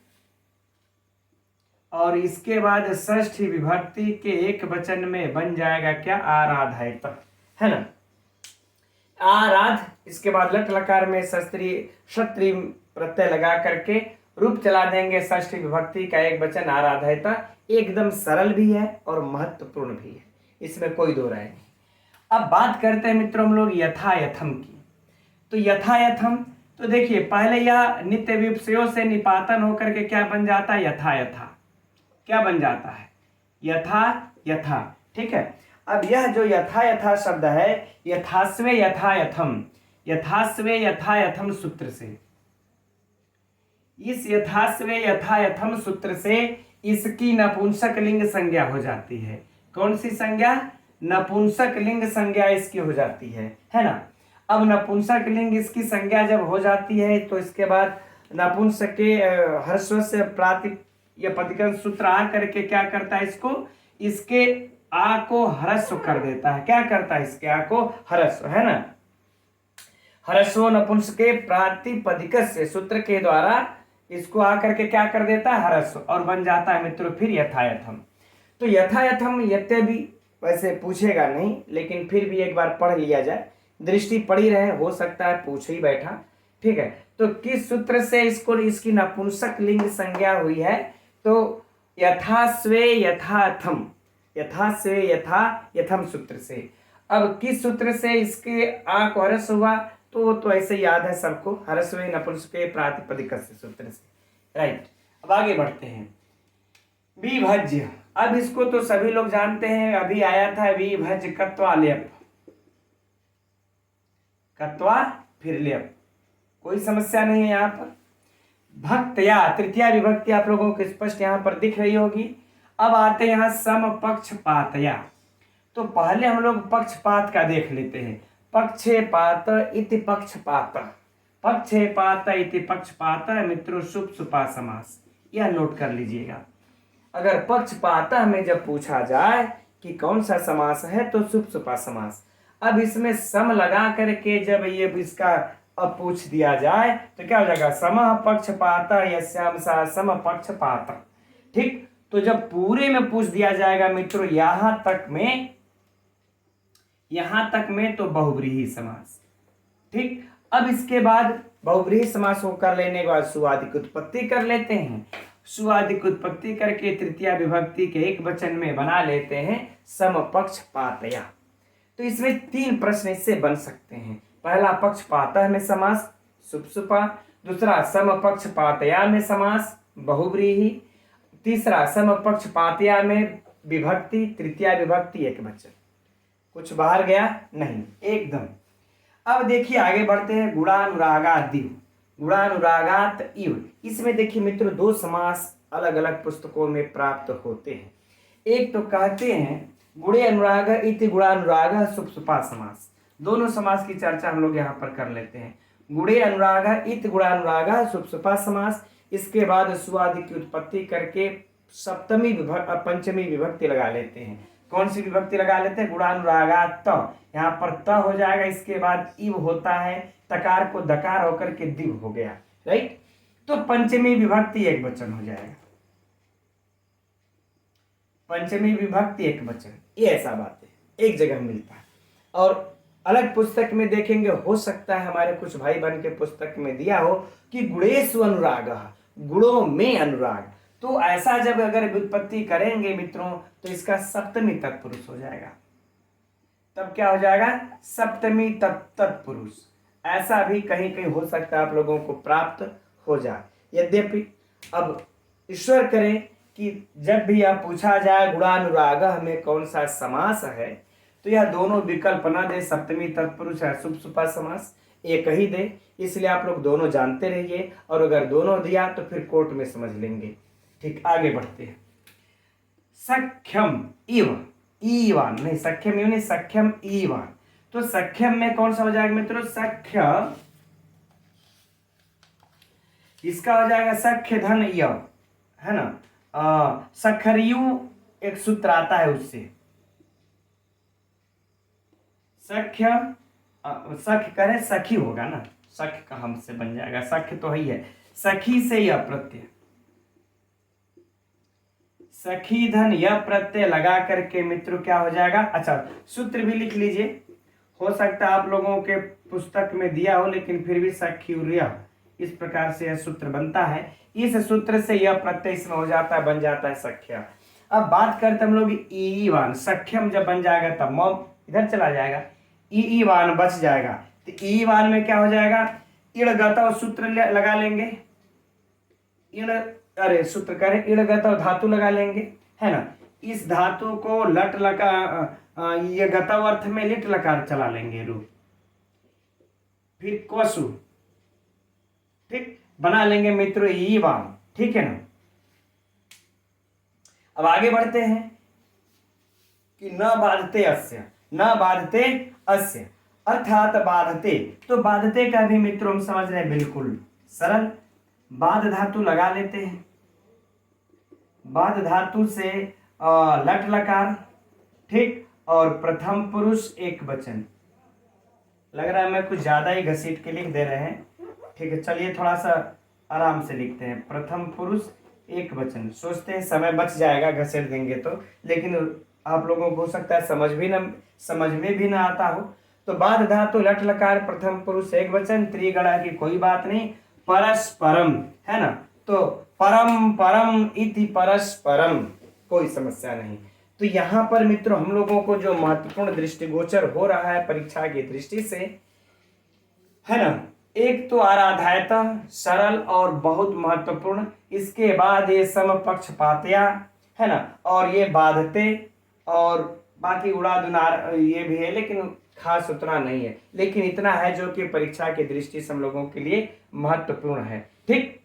S1: और इसके बाद षष्ठी विभक्ति के एक वचन में बन जाएगा क्या, आराधयत, है ना। आराध, इसके बाद लट लकार में क्षत्रिय प्रत्यय लगा करके रूप चला देंगे षष्ठी विभक्ति का एक वचन आराधयता। एकदम सरल भी है और महत्वपूर्ण भी है, इसमें कोई दो राय नहीं। अब बात करते हैं मित्रों हम लोग यथायथम की। तो यथायथम, तो देखिए पहले यह नित्य विषयों से निपातन होकर के क्या बन जाता है, यथा यथा, क्या बन जाता है, यथा यथा, ठीक है। अब यह जो यथा यथा शब्द है, यथास्वे यथायथम, यथास्वे यथायथम सूत्र से, इस यथास्वे यथायथम सूत्र से इसकी नपुंसक लिंग संज्ञा हो जाती है। कौन सी संज्ञा, नपुंसक लिंग संज्ञा इसकी हो जाती है ना। अब नपुंसक लिंग इसकी संज्ञा जब हो जाती है तो इसके बाद नपुंसक के हर्स्व से प्रातिपदिक सूत्र आ करके क्या करता है, इसको, इसके आ को ह्रस्व कर देता है। क्या करता है, इसके आ को ह्रस्व, है ना। ह्रस्व नपुंसके प्रातिपदिक से सूत्र के द्वारा इसको आकर के क्या कर देता है, ह्रस्व, और बन जाता है मित्रों फिर यथायथम। तो यथायथम यत्य भी वैसे पूछेगा नहीं, लेकिन फिर भी एक बार पढ़ लिया जाए, दृष्टि पड़ी रहे, हो सकता है पूछ ही बैठा, ठीक है। तो किस सूत्र से इसको, इसकी नपुंसक लिंग संज्ञा हुई है, तो यथास्वे यथाथम, यथास्वे यथायथम सूत्र से। अब किस सूत्र से इसके आ को ह्रस्व हुआ, तो ऐसे याद है सबको, ह्रस्व नपुंसके प्रातिपदिक सूत्र से, राइट। अब आगे बढ़ते हैं, विभज्य। अब इसको तो सभी लोग जानते हैं, अभी आया था विभज्य कत्वा लेप, कत्वा फिर लेप, कोई समस्या नहीं है यहाँ पर। भक्तया, तृतीया विभक्ति आप लोगों को स्पष्ट यहाँ पर दिख रही होगी। अब आते हैं यहाँ समपक्षपातया। तो पहले हम लोग पक्षपात का देख लेते हैं। पक्षेपात इति पक्षपात, पक्षेपात इति पक्षपात मित्रों शुभ सुपा समास, यह नोट कर लीजिएगा। अगर पक्षपात में जब पूछा जाए कि कौन सा समास है, तो शुभ सुपा समास। अब इसमें सम लगा करके जब ये इसका अब पूछ दिया जाए तो क्या हो जाएगा, समः पक्षपात यस्याम सा सम पक्षपात, ठीक। तो जब पूरे में पूछ दिया जाएगा मित्रों यहां तक में तो बहुव्रीहि समास, ठीक। अब इसके बाद बहुव्रीहि समास को कर लेने के बाद सुवादिक उत्पत्ति कर लेते हैं। सुवादिक उत्पत्ति करके तृतीया विभक्ति के एक वचन में बना लेते हैं समपक्षपातया। तो इसमें तीन प्रश्न इससे बन सकते हैं। पहला पक्षपातः में समास शुभ, दूसरा समपक्षपातया में समास बहुव्रीहि, तीसरा समपक्षपातया में विभक्ति तृतीया विभक्ति एक वचन। कुछ बाहर गया नहीं, एकदम। अब देखिए आगे बढ़ते हैं, गुणानुरागात दिव, गुणानुरागात इव। इसमें देखिए मित्रों दो समास अलग अलग पुस्तकों में प्राप्त होते हैं। एक तो कहते हैं गुणे अनुराग इति गुणानुराग शुभ सुपा समास। दोनों समास की चर्चा हम लोग यहाँ पर कर लेते हैं। गुणे अनुराग इति गुणानुराग शुभ सुपा समास, इसके बाद सुवादि की उत्पत्ति करके सप्तमी पंचमी विभक्ति लगा लेते हैं। कौन सी विभक्ति लगा लेते हैं, गुणानुरागात त, यहाँ पर त हो जाएगा, इसके बाद इव होता है, तकार को दकार होकर के दिव हो गया, राइट। तो पंचमी विभक्ति एक वचन हो जाएगा। पंचमी विभक्ति एक वचन, ये ऐसा बात है, एक जगह मिलता है। और अलग पुस्तक में देखेंगे, हो सकता है हमारे कुछ भाई बहन के पुस्तक में दिया हो कि गुणेषु अनुराग, गुणों में अनुराग। तो ऐसा जब अगर व्युत्पत्ति करेंगे मित्रों तो इसका सप्तमी तत्पुरुष हो जाएगा। तब क्या हो जाएगा? सप्तमी तत्पुरुष। ऐसा भी कहीं कहीं हो सकता है आप लोगों को प्राप्त हो जाए। यद्यपि अब ईश्वर करे कि जब भी यह पूछा जाए गुणानुराग में कौन सा समास है, तो यह दोनों विकल्प ना दे, सप्तमी तत्पुरुष है शुभ सुपा समास, एक ही दे। इसलिए आप लोग दोनों जानते रहिए, और अगर दोनों दिया तो फिर कोर्ट में समझ लेंगे। ठीक, आगे बढ़ते हैं। सख्यम इव, ईवान नहीं, सख्यम इव नहीं, सख्यम ईवान। तो सख्यम में कौन सा हो जाएगा मित्रों? सख्य, इसका हो जाएगा सख्य धन यव, है ना। सखरियु एक सूत्र आता है उससे, सख्य सख्य करें सखी होगा ना, सख्य का हमसे बन जाएगा, सख्य तो ही है, सखी से यह प्रत्यय, सखी धन यह प्रत्यय लगा करके मित्रों क्या हो जाएगा? अच्छा, सूत्र भी लिख लीजिए, हो सकता है आप लोगों के पुस्तक में दिया हो, लेकिन फिर भी सख्युर्य इस प्रकार से यह सूत्र बनता है। इस सूत्र से यह प्रत्यय इसमें हो जाता है, बन जाता है सख्या। अब बात करते हम लोग ईवान, सख्यम जब बन जाएगा तब मम इधर चला जाएगा, ईवान बच जाएगा। तो ईवान में क्या हो जाएगा? इड़गत सूत्र लगा लेंगे, इण, अरे सूत्र करें, इड़गत धातु लगा लेंगे, है ना। इस धातु को लट लगा, ये गतव अर्थ में लिट लकार चला लेंगे रूप, फिर कोसु, ठीक, बना लेंगे मित्रों ईवान। ठीक है ना। अब आगे बढ़ते हैं कि न बाधते अस्य, न बाधते अस्य अर्थात बाधते, तो बाधते का भी मित्रों हम समझ रहे हैं बिल्कुल सरल, बाध धातु लगा लेते हैं, बाध धातु से लट लकार, ठीक, और प्रथम पुरुष एक वचन। लग रहा है मैं कुछ ज्यादा ही घसीट के लिख दे रहे हैं, ठीक है, चलिए थोड़ा सा आराम से लिखते हैं। प्रथम पुरुष एक वचन, सोचते हैं समय बच जाएगा घसीट देंगे तो, लेकिन आप लोगों को हो सकता है समझ में भी ना आता हो। तो बाध धातु लट लकार प्रथम पुरुष एक वचन, त्रिगणा की कोई बात नहीं, परस्परम, है ना। तो परम परम इति परस्परम, कोई समस्या नहीं। तो यहाँ पर मित्रों हम लोगों को जो महत्वपूर्ण दृष्टिगोचर हो रहा है परीक्षा की दृष्टि से, है ना, एक तो आराध्यायता सरल और बहुत महत्वपूर्ण, इसके बाद ये समपक्षपातया, है ना, और ये बाधते, और बाकी उड़ा दुनार ये भी है, लेकिन खास उतना नहीं है, लेकिन इतना है जो कि परीक्षा की दृष्टि से हम लोगों के लिए महत्वपूर्ण है। ठीक,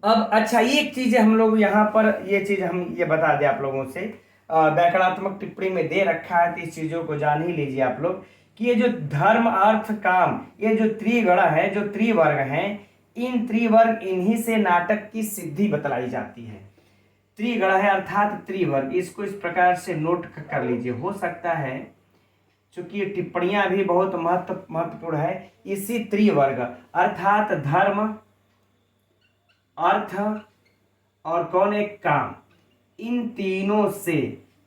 S1: अब अच्छा एक चीज हम लोग यहाँ पर, ये चीज हम ये बता दें आप लोगों से, व्याकरणात्मक टिप्पणी में दे रखा है, तो इस चीजों को जान ही लीजिए आप लोग कि ये जो धर्म अर्थ काम, ये जो त्रिगण है, जो त्रिवर्ग हैं, इन त्रिवर्ग इन्हीं से नाटक की सिद्धि बतलाई जाती है। त्रिगण है अर्थात त्रिवर्ग, इसको इस प्रकार से नोट कर लीजिए। हो सकता है चूंकि ये टिप्पणियां भी बहुत महत्वपूर्ण है, इसी त्रिवर्ग अर्थात धर्म, अर्थ और कौन एक काम, इन तीनों से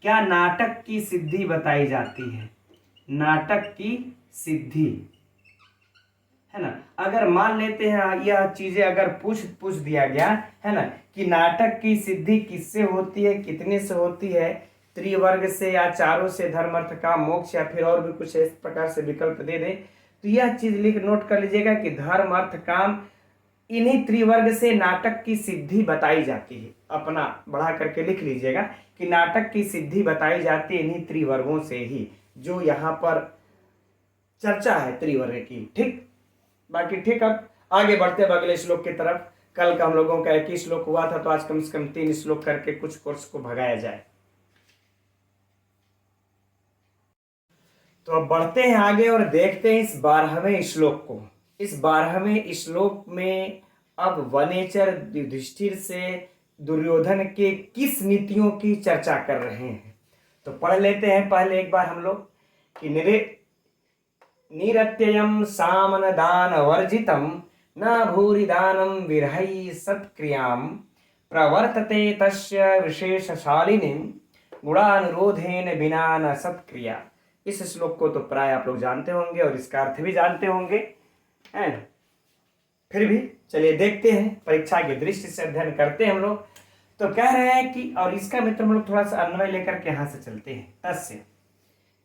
S1: क्या नाटक की सिद्धि बताई जाती है, नाटक की सिद्धि, है ना। अगर मान लेते हैं यह चीजें अगर पूछ दिया गया, है ना, कि नाटक की सिद्धि किससे होती है, कितने से होती है, त्रिवर्ग से या चारों से, धर्म अर्थ काम मोक्ष, या फिर और भी कुछ इस प्रकार से विकल्प दे दे, तो यह चीज लिख नोट कर लीजिएगा कि धर्म अर्थ काम इन्हीं त्रिवर्ग से नाटक की सिद्धि बताई जाती है। अपना बढ़ा करके लिख लीजिएगा कि नाटक की सिद्धि बताई जाती है इन्हीं त्रिवर्गों से ही, जो यहाँ पर चर्चा है त्रिवर्ग की। ठीक, बाकी ठीक, अब आगे बढ़ते हैं अगले श्लोक की तरफ। कल का हम लोगों का 21 श्लोक हुआ था, तो आज कम से कम 3 श्लोक करके कुछ कोर्स को भगाया जाए। तो अब बढ़ते हैं आगे और देखते हैं इस 12वें श्लोक को। इस 12वें श्लोक में अब वनेचर युधिष्ठिर से दुर्योधन के किस नीतियों की चर्चा कर रहे हैं, तो पढ़ लेते हैं पहले एक बार हम लोग कि निरत्ययम सामन दान वर्जितम न भूरि दानम विरहै सत्क्रियाम प्रवर्तते तस्य विशेषशालिनीं गुणानुरोधेन बिना न सत्क्रिया। इस श्लोक को तो प्राय आप लोग जानते होंगे और इसका अर्थ भी जानते होंगे, है। फिर भी चलिए देखते हैं, परीक्षा की दृष्टि से अध्ययन करते हैं हम लोग। तो कह रहे हैं कि, और इसका मित्र हम लोग थोड़ा सा अन्वय लेकर के यहां से चलते हैं। तस्य,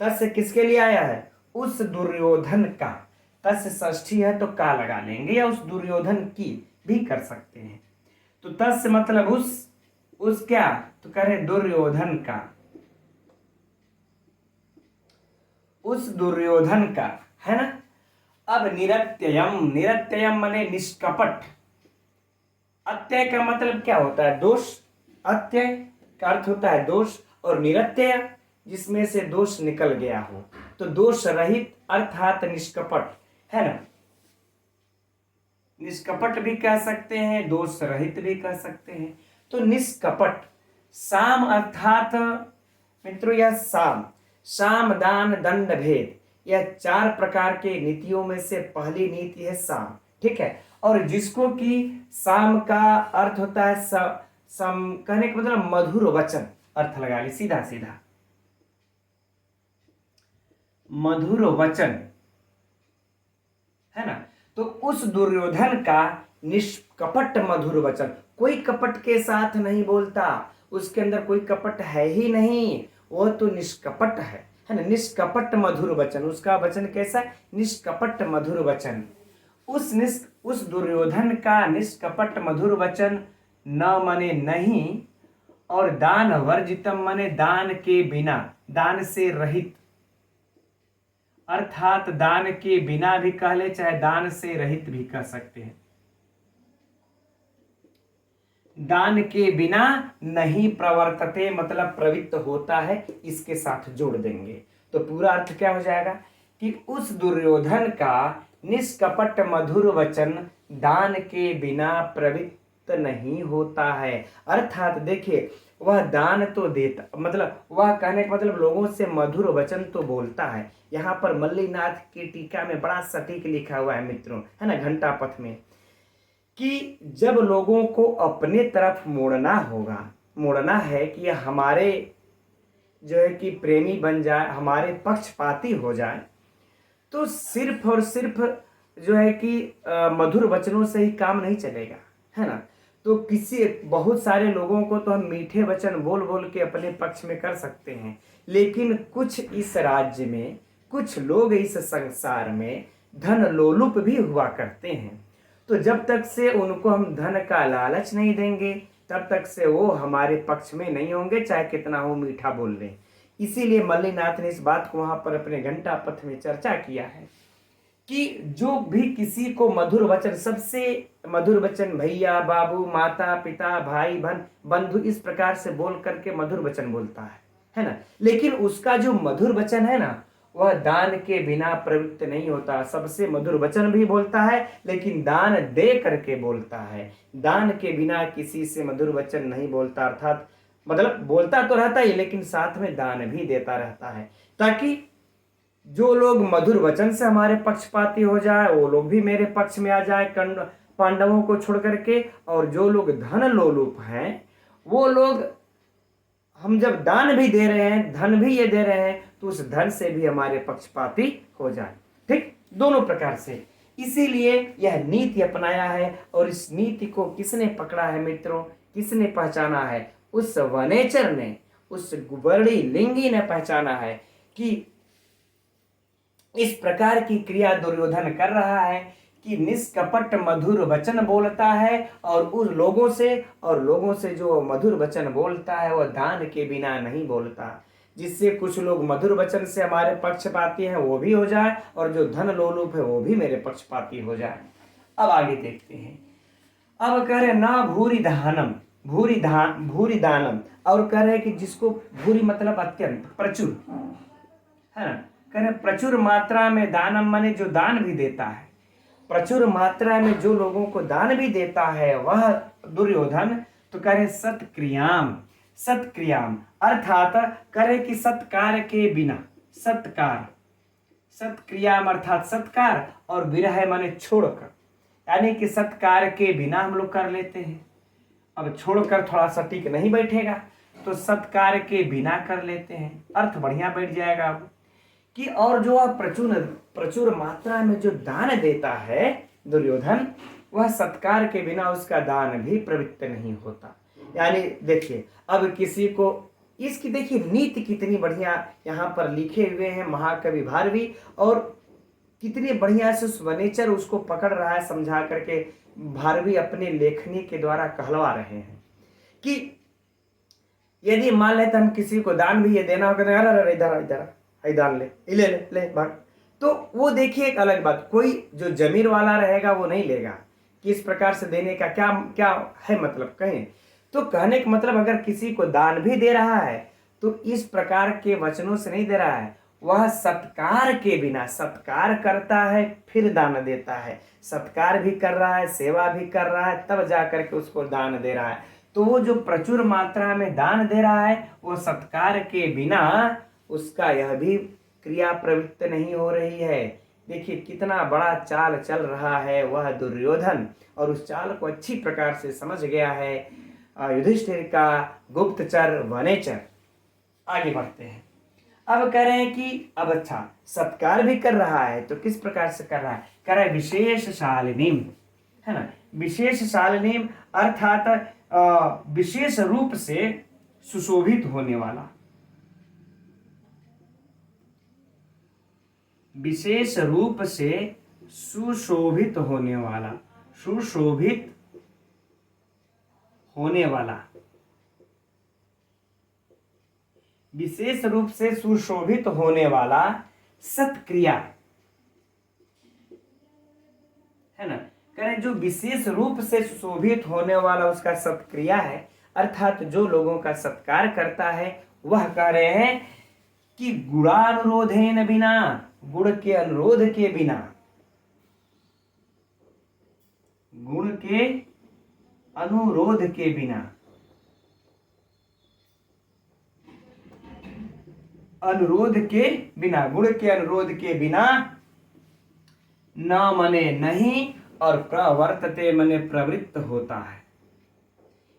S1: तस्य किसके लिए आया है? उस दुर्योधन का। तस्य षष्ठी है तो का लगा लेंगे, या उस दुर्योधन की भी कर सकते हैं। तो तस्य मतलब उस क्या, तो कह रहे दुर्योधन का, उस दुर्योधन का, है ना। अब निरत्ययम, निरत्ययम माने निष्कपट। अत्यय का मतलब क्या होता है? दोष। अत्यय का अर्थ होता है दोष, और निरत्यय जिसमें से दोष निकल गया हो, तो दोष रहित अर्थात निष्कपट, है ना। निष्कपट भी कह सकते हैं, दोष रहित भी कह सकते हैं। तो निष्कपट, साम अर्थात मित्रों यह साम दान दंड भेद, यह 4 प्रकार के नीतियों में से पहली नीति है साम, ठीक है। और जिसको कि साम का अर्थ होता है सम कहने का मतलब मधुर वचन, अर्थ लगा ली सीधा सीधा, मधुर वचन, है ना। तो उस दुर्योधन का निष्कपट मधुर वचन, कोई कपट के साथ नहीं बोलता, उसके अंदर कोई कपट है ही नहीं, वो तो निष्कपट है ना। निष्कपट मधुर वचन, उसका वचन कैसा है? निष्कपट मधुर वचन। उस दुर्योधन का निष्कपट मधुर वचन न माने नहीं, और दान वर्जितम माने दान के बिना, दान से रहित, अर्थात दान के बिना भी कह ले, चाहे दान से रहित भी कह सकते हैं। दान के बिना नहीं प्रवर्तते मतलब प्रवृत्त होता है, इसके साथ जोड़ देंगे तो पूरा अर्थ क्या हो जाएगा कि उस दुर्योधन का निष्कपट मधुर वचन दान के बिना प्रवृत्त नहीं होता है। अर्थात देखिए, वह दान तो देता, मतलब वह कहने का मतलब लोगों से मधुर वचन तो बोलता है। यहाँ पर मल्लीनाथ की टीका में बड़ा सटीक लिखा हुआ है मित्रों, है ना, घंटा पथ में, कि जब लोगों को अपने तरफ मोड़ना है कि हमारे जो है कि प्रेमी बन जाए, हमारे पक्षपाती हो जाए, तो सिर्फ और सिर्फ जो है कि मधुर वचनों से ही काम नहीं चलेगा, है ना। तो बहुत सारे लोगों को तो हम मीठे वचन बोल बोल के अपने पक्ष में कर सकते हैं, लेकिन कुछ इस राज्य में, कुछ लोग इस संसार में धन लोलुप भी हुआ करते हैं। तो जब तक से उनको हम धन का लालच नहीं देंगे, तब तक से वो हमारे पक्ष में नहीं होंगे, चाहे कितना हो मीठा बोल लें। इसीलिए मल्लीनाथ ने इस बात को वहां पर अपने घंटा पथ में चर्चा किया है कि जो भी किसी को मधुर वचन, सबसे मधुर वचन भैया, बाबू, माता, पिता, भाई, बंधु, इस प्रकार से बोल करके मधुर वचन बोलता है ना। लेकिन उसका जो मधुर वचन है ना, वह दान के बिना प्रवृत्त नहीं होता। सबसे मधुर वचन भी बोलता है, लेकिन दान दे करके बोलता है। दान के बिना किसी से मधुर वचन नहीं बोलता, अर्थात मतलब बोलता तो रहता ही, लेकिन साथ में दान भी देता रहता है, ताकि जो लोग मधुर वचन से हमारे पक्षपाती हो जाए, वो लोग भी मेरे पक्ष में आ जाए पांडवों को छोड़ करके। और जो लोग धन लोलुप हैं, वो लोग, हम जब दान भी दे रहे हैं, धन भी ये दे रहे हैं, तो उस धन से भी हमारे पक्षपाती हो जाए। ठीक, दोनों प्रकार से। इसीलिए यह नीति अपनाया है। और इस नीति को किसने पकड़ा है मित्रों, किसने पहचाना है? उस वनेचर ने, उस वर्णी लिंगी ने पहचाना है कि इस प्रकार की क्रिया दुर्योधन कर रहा है कि निष्कपट मधुर वचन बोलता है, और उन लोगों से जो मधुर वचन बोलता है वह दान के बिना नहीं बोलता, जिससे कुछ लोग मधुर वचन से हमारे पक्षपाती हैं वो भी हो जाए, और जो धन लोलुप है वो भी मेरे पक्षपाती हो जाए। अब आगे देखते हैं। अब कह रहे ना भूरि दानम, और कह रहे कि जिसको भूरि मतलब अत्यंत, प्रचुर, है ना। कह रहे प्रचुर मात्रा में दानम माने जो दान भी देता है, प्रचुर मात्रा में जो लोगों को दान भी देता है वह दुर्योधन। तो कह रहे सत्क्रियाम अर्थात कह रहे कि सत्कार के बिना, सत्क्रियाम अर्थात सत्कार, और विरह माने छोड़कर, यानी कि सत्कार के बिना हम लोग कर लेते हैं। अब छोड़कर थोड़ा सा टिक नहीं बैठेगा, तो सत्कार के बिना कर लेते हैं, अर्थ बढ़िया बैठ जाएगा अब कि और जो वह प्रचुर प्रचुर मात्रा में जो दान देता है दुर्योधन, वह सत्कार के बिना उसका दान भी प्रवृत्त नहीं होता। यानी देखिए, अब किसी को इसकी देखिए नीति कितनी बढ़िया यहाँ पर लिखे हुए हैं महाकवि भारवी, और कितनी बढ़िया से वनेचर उसको पकड़ रहा है, समझा करके भारवी अपने लेखनी के द्वारा कहलवा रहे हैं कि यदि मान लेते हम किसी को दान भी ये देना होगा, अरे इधर इधर दान ले ले ले ले भाग, तो वो देखिए एक अलग बात, कोई जो जमीर वाला रहेगा वो नहीं लेगा कि इस प्रकार से देने का क्या क्या है मतलब कहें। तो कहने का मतलब अगर किसी को दान भी दे रहा है तो इस प्रकार के वचनों से नहीं दे रहा है, वह सत्कार के बिना, सत्कार करता है फिर दान देता है, सत्कार भी कर रहा है, सेवा भी कर रहा है, तब जा करके उसको दान दे रहा है। तो वो जो प्रचुर मात्रा में दान दे रहा है वो सत्कार के बिना उसका यह भी क्रिया प्रवृत्त नहीं हो रही है। देखिए कितना बड़ा चाल चल रहा है वह दुर्योधन, और उस चाल को अच्छी प्रकार से समझ गया है युधिष्ठिर का गुप्तचर वनेचर। आगे बढ़ते हैं, अब कह रहे हैं कि अब अच्छा सत्कार भी कर रहा है, तो किस प्रकार से कर रहा है, कह रहा है विशेष शालिनीम, है ना, विशेष शालिनीम अर्थात विशेष रूप से सुशोभित होने वाला, विशेष रूप से सुशोभित होने वाला, सुशोभित होने वाला, विशेष रूप से सुशोभित होने वाला सत्क्रिया, है ना, करें जो विशेष रूप से सुशोभित होने वाला उसका सत्क्रिया है, अर्थात जो लोगों का सत्कार करता है वह कह रहे हैं कि गुणानुरोधेन बिना, गुण के अनुरोध के बिना, गुण के अनुरोध के बिना, अनुरोध के बिना, गुण के अनुरोध के बिना न मने नहीं और प्रवर्तते मने प्रवृत्त होता है,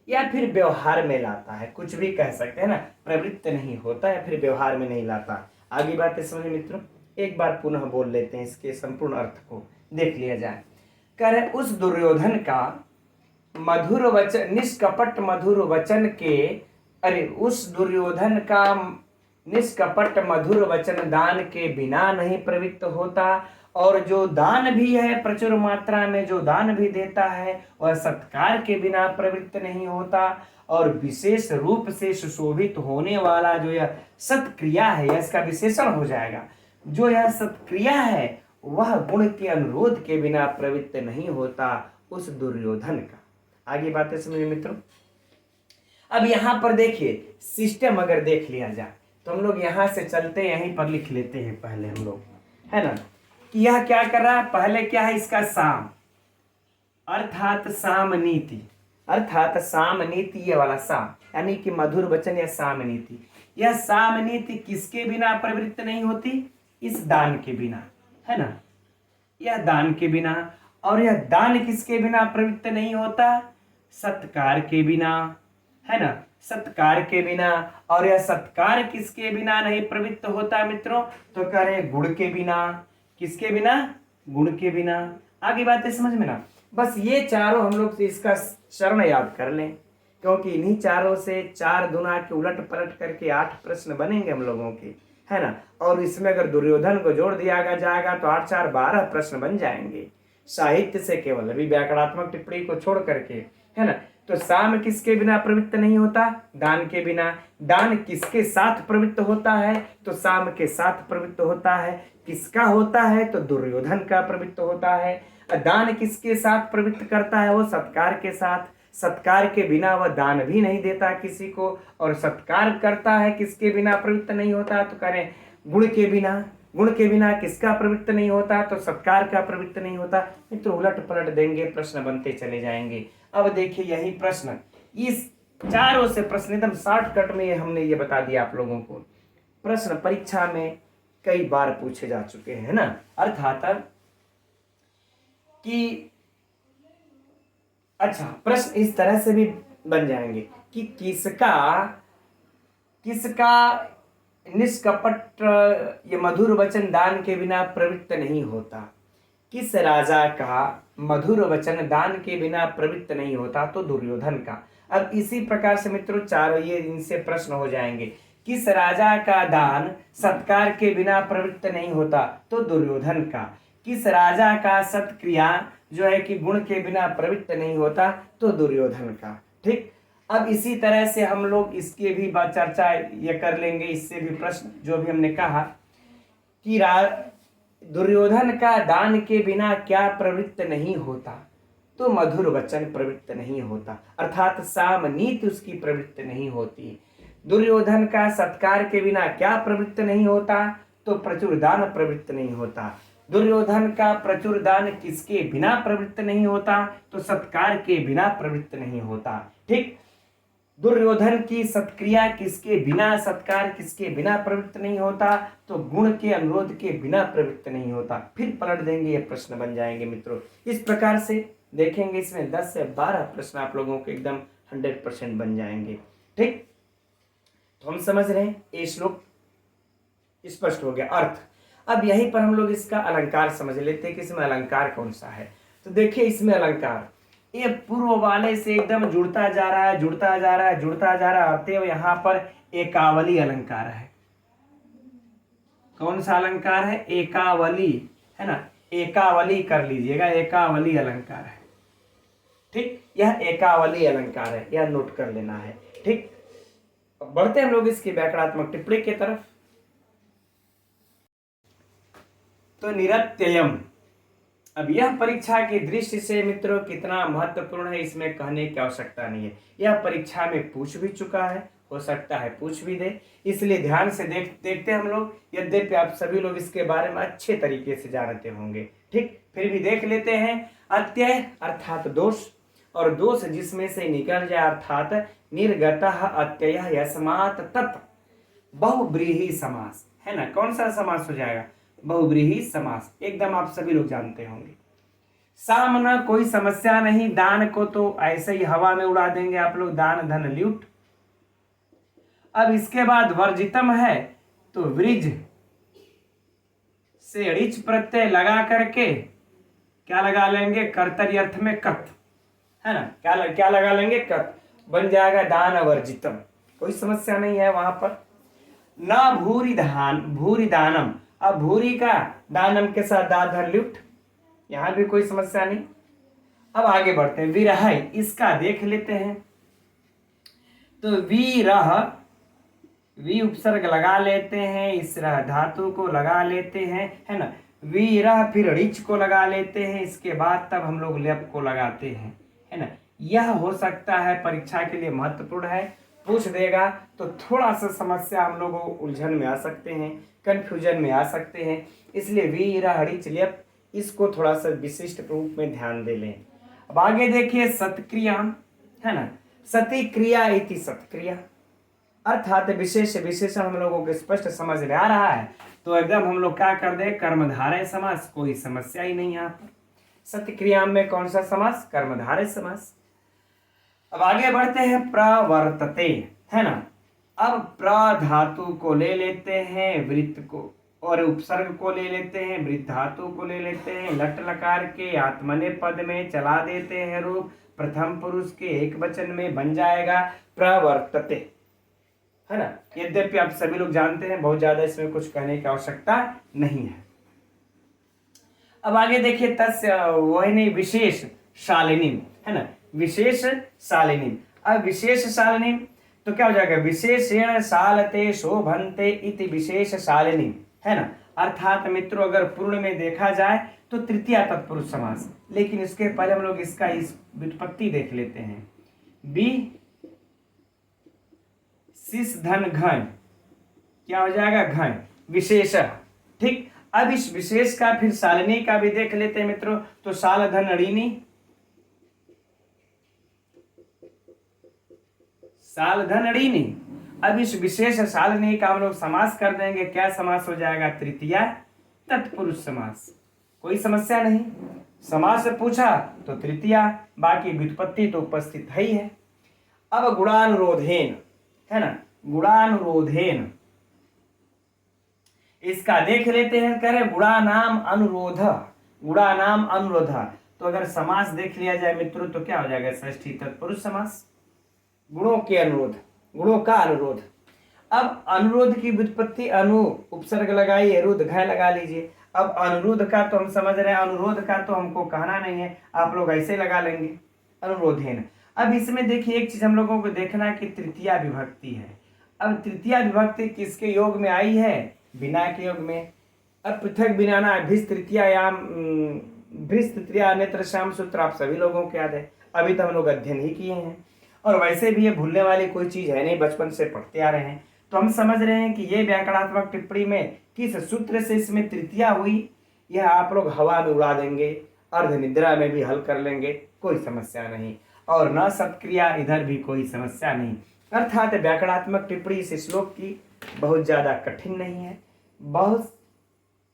S1: या फिर व्यवहार में लाता है, कुछ भी कह सकते हैं ना, प्रवृत्त नहीं होता या फिर व्यवहार में नहीं लाता। आगे बातें समझे मित्रों, एक बार पुनः बोल लेते हैं, इसके संपूर्ण अर्थ को देख लिया जाए। कह रहे उस दुर्योधन का मधुर वचन, निष्कपट मधुर वचन के, अरे उस दुर्योधन का निष्कपट मधुर वचन दान के बिना नहीं प्रवृत्त होता, और जो दान भी है प्रचुर मात्रा में जो दान भी देता है वह सत्कार के बिना प्रवृत्त नहीं होता, और विशेष रूप से सुशोभित होने वाला जो यह सत्क्रिया है, यह इसका विशेषण हो जाएगा, जो यह सत्क्रिया है वह गुण के अनुरोध के बिना प्रवृत्त नहीं होता उस दुर्योधन का। आगे बातें समझिए मित्रों। अब यहाँ पर देखिए सिस्टम अगर देख लिया जाए तो हम लोग यहाँ से चलते यहीं पर लिख लेते हैं पहले हम लोग, है ना, कि यह क्या कर रहा है, पहले क्या है इसका साम, अर्थात साम नीति, अर्थात साम नीति, ये वाला साम यानी कि मधुर वचन या साम नीति, यह साम नीति किसके बिना प्रवृत्त नहीं होती, इस दान के बिना, है ना, यह दान के बिना, और यह दान किसके बिना प्रवृत्त नहीं होता, सत्कार के बिना, है ना, सत्कार के बिना, और यह सत्कार किसके बिना नहीं प्रवृत्त होता मित्रों, तो कह रहे गुण के बिना, किसके बिना, गुण के बिना। आगे बातें समझ में ना, बस ये चारों हम लोग से इसका चरण याद कर लें, क्योंकि इन्हीं चारों से 4 दुना के उलट पलट करके 8 प्रश्न बनेंगे हम लोगों के, है ना, और इसमें अगर दुर्योधन को जोड़ दिया जाएगा तो 8 4 12 प्रश्न बन जाएंगे साहित्य से, केवल अभी व्याकरणात्मक टिप्पणी को छोड़ करके, है ना। तो साम किसके बिना प्रवृत्त नहीं होता, दान के बिना। दान किसके साथ प्रवृत्त होता है, तो साम के साथ प्रवृत्त होता है। किसका होता है, तो दुर्योधन का प्रवृत्त होता है। दान किसके साथ प्रवृत्त करता है, वो सत्कार के साथ। सत्कार के बिना वह दान भी नहीं देता किसी को, और सत्कार करता है किसके बिना प्रवृत्त नहीं होता, तो करें गुण के बिना। गुण के बिना किसका प्रवृत्त नहीं होता, तो सत्कार का प्रवृत्त नहीं होता। मित्रों उलट पलट देंगे, प्रश्न बनते चले जाएंगे। अब देखिए यही प्रश्न, इस चारों से प्रश्न एकदम शॉर्टकट में हमने ये बता दिया आप लोगों को। प्रश्न परीक्षा में कई बार पूछे जा चुके हैं ना, अर्थात कि अच्छा प्रश्न इस तरह से भी बन जाएंगे कि किसका किसका निष्कपट ये मधुर वचन दान के बिना प्रवृत्त नहीं होता। किस राजा का मधुर वचन दान के बिना प्रवृत्त नहीं होता, तो दुर्योधन का। अब इसी प्रकार से मित्रों चारों ये इनसे प्रश्न हो जाएंगे। किस राजा का दान सत्कार के बिना प्रवृत्त नहीं होता, तो दुर्योधन का। किस राजा का सत्क्रिया जो है कि गुण के बिना प्रवृत्त नहीं होता, तो दुर्योधन का। ठीक, अब इसी तरह से हम लोग इसके भी बात चर्चा ये कर लेंगे। इससे भी प्रश्न जो भी हमने कहा कि दुर्योधन का दान के बिना क्या प्रवृत्त नहीं होता, तो मधुर वचन प्रवृत्त नहीं होता, अर्थात साम नीति उसकी प्रवृत्त नहीं होती। दुर्योधन का सत्कार के बिना क्या प्रवृत्त नहीं होता, तो प्रचुर दान प्रवृत्त नहीं होता। दुर्योधन का प्रचुर दान किसके बिना प्रवृत्त नहीं होता, तो सत्कार के बिना प्रवृत्त नहीं होता। ठीक, दुर्योधन की सत्क्रिया किसके बिना, सत्कार किसके बिना प्रवृत्त नहीं होता, तो गुण के अनुरोध के बिना प्रवृत्त नहीं होता। फिर पलट देंगे, ये प्रश्न बन जाएंगे मित्रों। इस प्रकार से देखेंगे, इसमें 10 से 12 प्रश्न आप लोगों के एकदम 100% बन जाएंगे। ठीक, तो हम समझ रहे हैं, ये श्लोक स्पष्ट हो गया। अर्थ, अब यहीं पर हम लोग इसका अलंकार समझ लेते हैं कि इसमें अलंकार कौन सा है। तो देखिए इसमें अलंकार ये पूर्व वाले से एकदम जुड़ता जा रहा है, जुड़ता जा रहा है, जुड़ता जा रहा है। अतएव यहाँ पर एकावली अलंकार है। कौन सा अलंकार है? एकावली, है ना, एकावली कर लीजिएगा, एकावली अलंकार है। ठीक, यह एकावली अलंकार है, यह नोट कर लेना है। ठीक, बढ़ते हम लोग इसकी व्याकरणात्मक टिप्पणी की तरफ। तो निरत्ययम, अब यह परीक्षा की दृष्टि से मित्रों कितना महत्वपूर्ण है, इसमें कहने की आवश्यकता नहीं है। यह परीक्षा में पूछ भी चुका है, हो सकता है पूछ भी दे, इसलिए ध्यान से देखते हम लोग। यद्यपि आप सभी लोग इसके बारे में अच्छे तरीके से जानते होंगे, ठीक, फिर भी देख लेते हैं। अत्यय अर्थात दोष, और दोष जिसमें से निकल जाए अर्थात निर्गतः अत्ययः यस्मात् तत् बहुव्रीहि समास, है ना। कौन सा समास हो जाएगा? बहुव्रीहि समास, एकदम आप सभी लोग जानते होंगे। सामना कोई समस्या नहीं, दान को तो ऐसे ही हवा में उड़ा देंगे आप लोग, दान धन ल्यूट। अब इसके बाद वर्जितम है, तो वृज से ऋच प्रत्यय लगा करके क्या लगा लेंगे? कर्तरी अर्थ में कत, है ना, क्या लगा लेंगे? कत, बन जाएगा दान वर्जितम। कोई समस्या नहीं है वहां पर। न भूरि धान भूरि दानम, अब भूरी का दानम के साथ दा धन ल्यूट, यहां भी कोई समस्या नहीं। अब आगे बढ़ते हैं। विरह, इसका देख लेते हैं। तो विरह, वी उपसर्ग लगा लेते हैं, इस रह धातु को लगा लेते हैं, है ना। विरह, फिर ऋच को लगा लेते हैं, इसके बाद तब हम लोग लेप को लगाते हैं, है ना। यह हो सकता है परीक्षा के लिए महत्वपूर्ण है, पूछ देगा तो थोड़ा सा समस्या हम लोग उलझन में आ सकते हैं, कंफ्यूजन में आ सकते हैं, इसलिए विरह ऋच लेप इसको थोड़ा सा विशिष्ट रूप में ध्यान दे लें। अब आगे देखिए सत्क्रिया, है ना। सती क्रिया इति सत्क्रिया, अर्थात विशेष विशेषण हम लोगों को स्पष्ट समझ में आ रहा है, तो एकदम हम लोग क्या कर दे? कर्मधारय समास, कोई समस्या ही नहीं यहाँ पर। सत्क्रिया में कौन सा समास? कर्मधारय समास। अब आगे बढ़ते हैं। प्रवर्तते, है ना। अब प्र धातु को ले लेते हैं, वृत्त को और उपसर्ग को ले लेते हैं, वृत्त धातु को ले लेते हैं, लट लकार के आत्मने पद में चला देते हैं रूप, प्रथम पुरुष के एक वचन में बन जाएगा प्रवर्तते, है ना। यद्यपि आप सभी लोग जानते हैं, बहुत ज्यादा इसमें कुछ कहने की आवश्यकता नहीं है। अब आगे देखिए तस्य वही नहीं विशेष शालिनी, है ना, विशेष शालिनी। अब विशेष शालिनी तो क्या हो जाएगा? विशेषेण शालते शोभन्ते इति विशेष शालिनी, है ना। अर्थात मित्रों अगर पूर्ण में देखा जाए तो तृतीया तत्पुरुष समास, लेकिन इसके पहले हम लोग इसका इस व्युत्पत्ति देख लेते हैं। बी सिस धन घन, क्या हो जाएगा? घन, विशेष। ठीक, अब इस विशेष का फिर शालिनी का भी देख लेते हैं मित्रों। तो शाल धन ऋणी, शाल धन ऋणी। अब इस विशेष शालिनी का हम लोग समास कर देंगे, क्या समास हो जाएगा? तृतीया तत्पुरुष समास। कोई समस्या नहीं, समास से पूछा तो तृतीया, बाकी व्युत्पत्ति तो उपस्थित है ही है। अब गुणानुरोधेन, है ना, गुणानुरोधेन इसका देख लेते हैं। करें गुणानाम अनुरोध, गुणानाम अनुरोध। तो अगर समास देख लिया जाए मित्रों तो क्या हो जाएगा, षष्ठी तत्पुरुष समास, गुणों के अनुरोध, गुणों का अनुरोध। अब अनुरोध की व्युत्पत्ति अनु उपसर्ग लगाइए, रुद्ध घय लगा लीजिए। अब अनुरोध का तो हम समझ रहे हैं, अनुरोध का तो हमको कहना नहीं है, आप लोग ऐसे लगा लेंगे अनुरोधेन। अब इसमें देखिए एक चीज हम लोगों को देखना है कि तृतीया विभक्ति है। अब तृतीया विभक्ति किसके योग में आई है, बिना के योग में। अब पृथक बिनाना भिस तृतीयायाम, भिस तृतीया नेत्र श्याम सूत्र आप सभी लोगों को याद है, अभी तो हम लोग अध्ययन ही किए हैं, और वैसे भी ये भूलने वाली कोई चीज है नहीं, बचपन से पढ़ते आ रहे हैं। तो हम समझ रहे हैं कि ये व्याकरणात्मक टिप्पणी में किस सूत्र से इसमें तृतीया हुई, यह आप लोग हवा में उड़ा देंगे, अर्ध निद्रा में भी हल कर लेंगे, कोई समस्या नहीं, और न सत्क्रिया इधर भी कोई समस्या नहीं। अर्थात व्याकरणात्मक टिप्पणी इस श्लोक की बहुत ज्यादा कठिन नहीं है, बहुत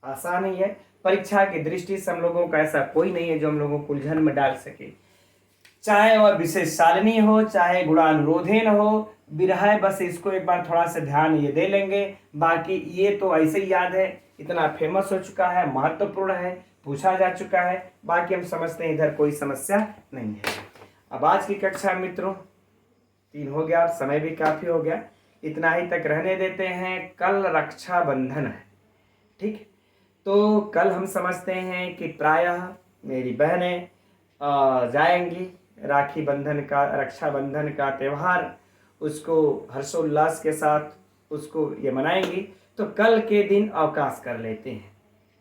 S1: आसान ही है। परीक्षा की दृष्टि से हम लोगों का ऐसा कोई नहीं है जो हम लोगों को उलझन में डाल सके, चाहे वह विशेष सालनी हो, चाहे गुणानुरोधेन हो, विरह, बस इसको एक बार थोड़ा सा ध्यान ये दे लेंगे। बाकी ये तो ऐसे ही याद है, इतना फेमस हो चुका है, महत्वपूर्ण है, पूछा जा चुका है, बाकी हम समझते हैं इधर कोई समस्या नहीं है। अब आज की कक्षा मित्रों 3 हो गया और समय भी काफी हो गया, इतना ही तक रहने देते हैं। कल रक्षाबंधन है, ठीक, तो कल हम समझते हैं कि प्रायः मेरी बहनें जाएंगी राखी बंधन का, रक्षाबंधन का त्यौहार, उसको हर्षोल्लास के साथ उसको ये मनाएंगी। तो कल के दिन अवकाश कर लेते हैं,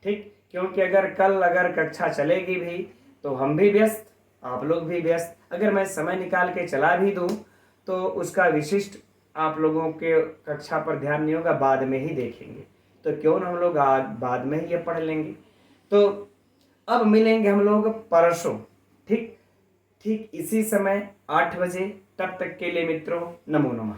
S1: ठीक, क्योंकि अगर कक्षा चलेगी भी तो हम भी व्यस्त, आप लोग भी व्यस्त। अगर मैं समय निकाल के चला भी दूं तो उसका विशिष्ट आप लोगों के कक्षा पर ध्यान नहीं होगा, बाद में ही देखेंगे। तो क्यों न हम लोग बाद में ही ये पढ़ लेंगे। तो अब मिलेंगे हम लोग परसों, ठीक, ठीक इसी समय 8 बजे। तब तक के लिए मित्रों नमो नमः।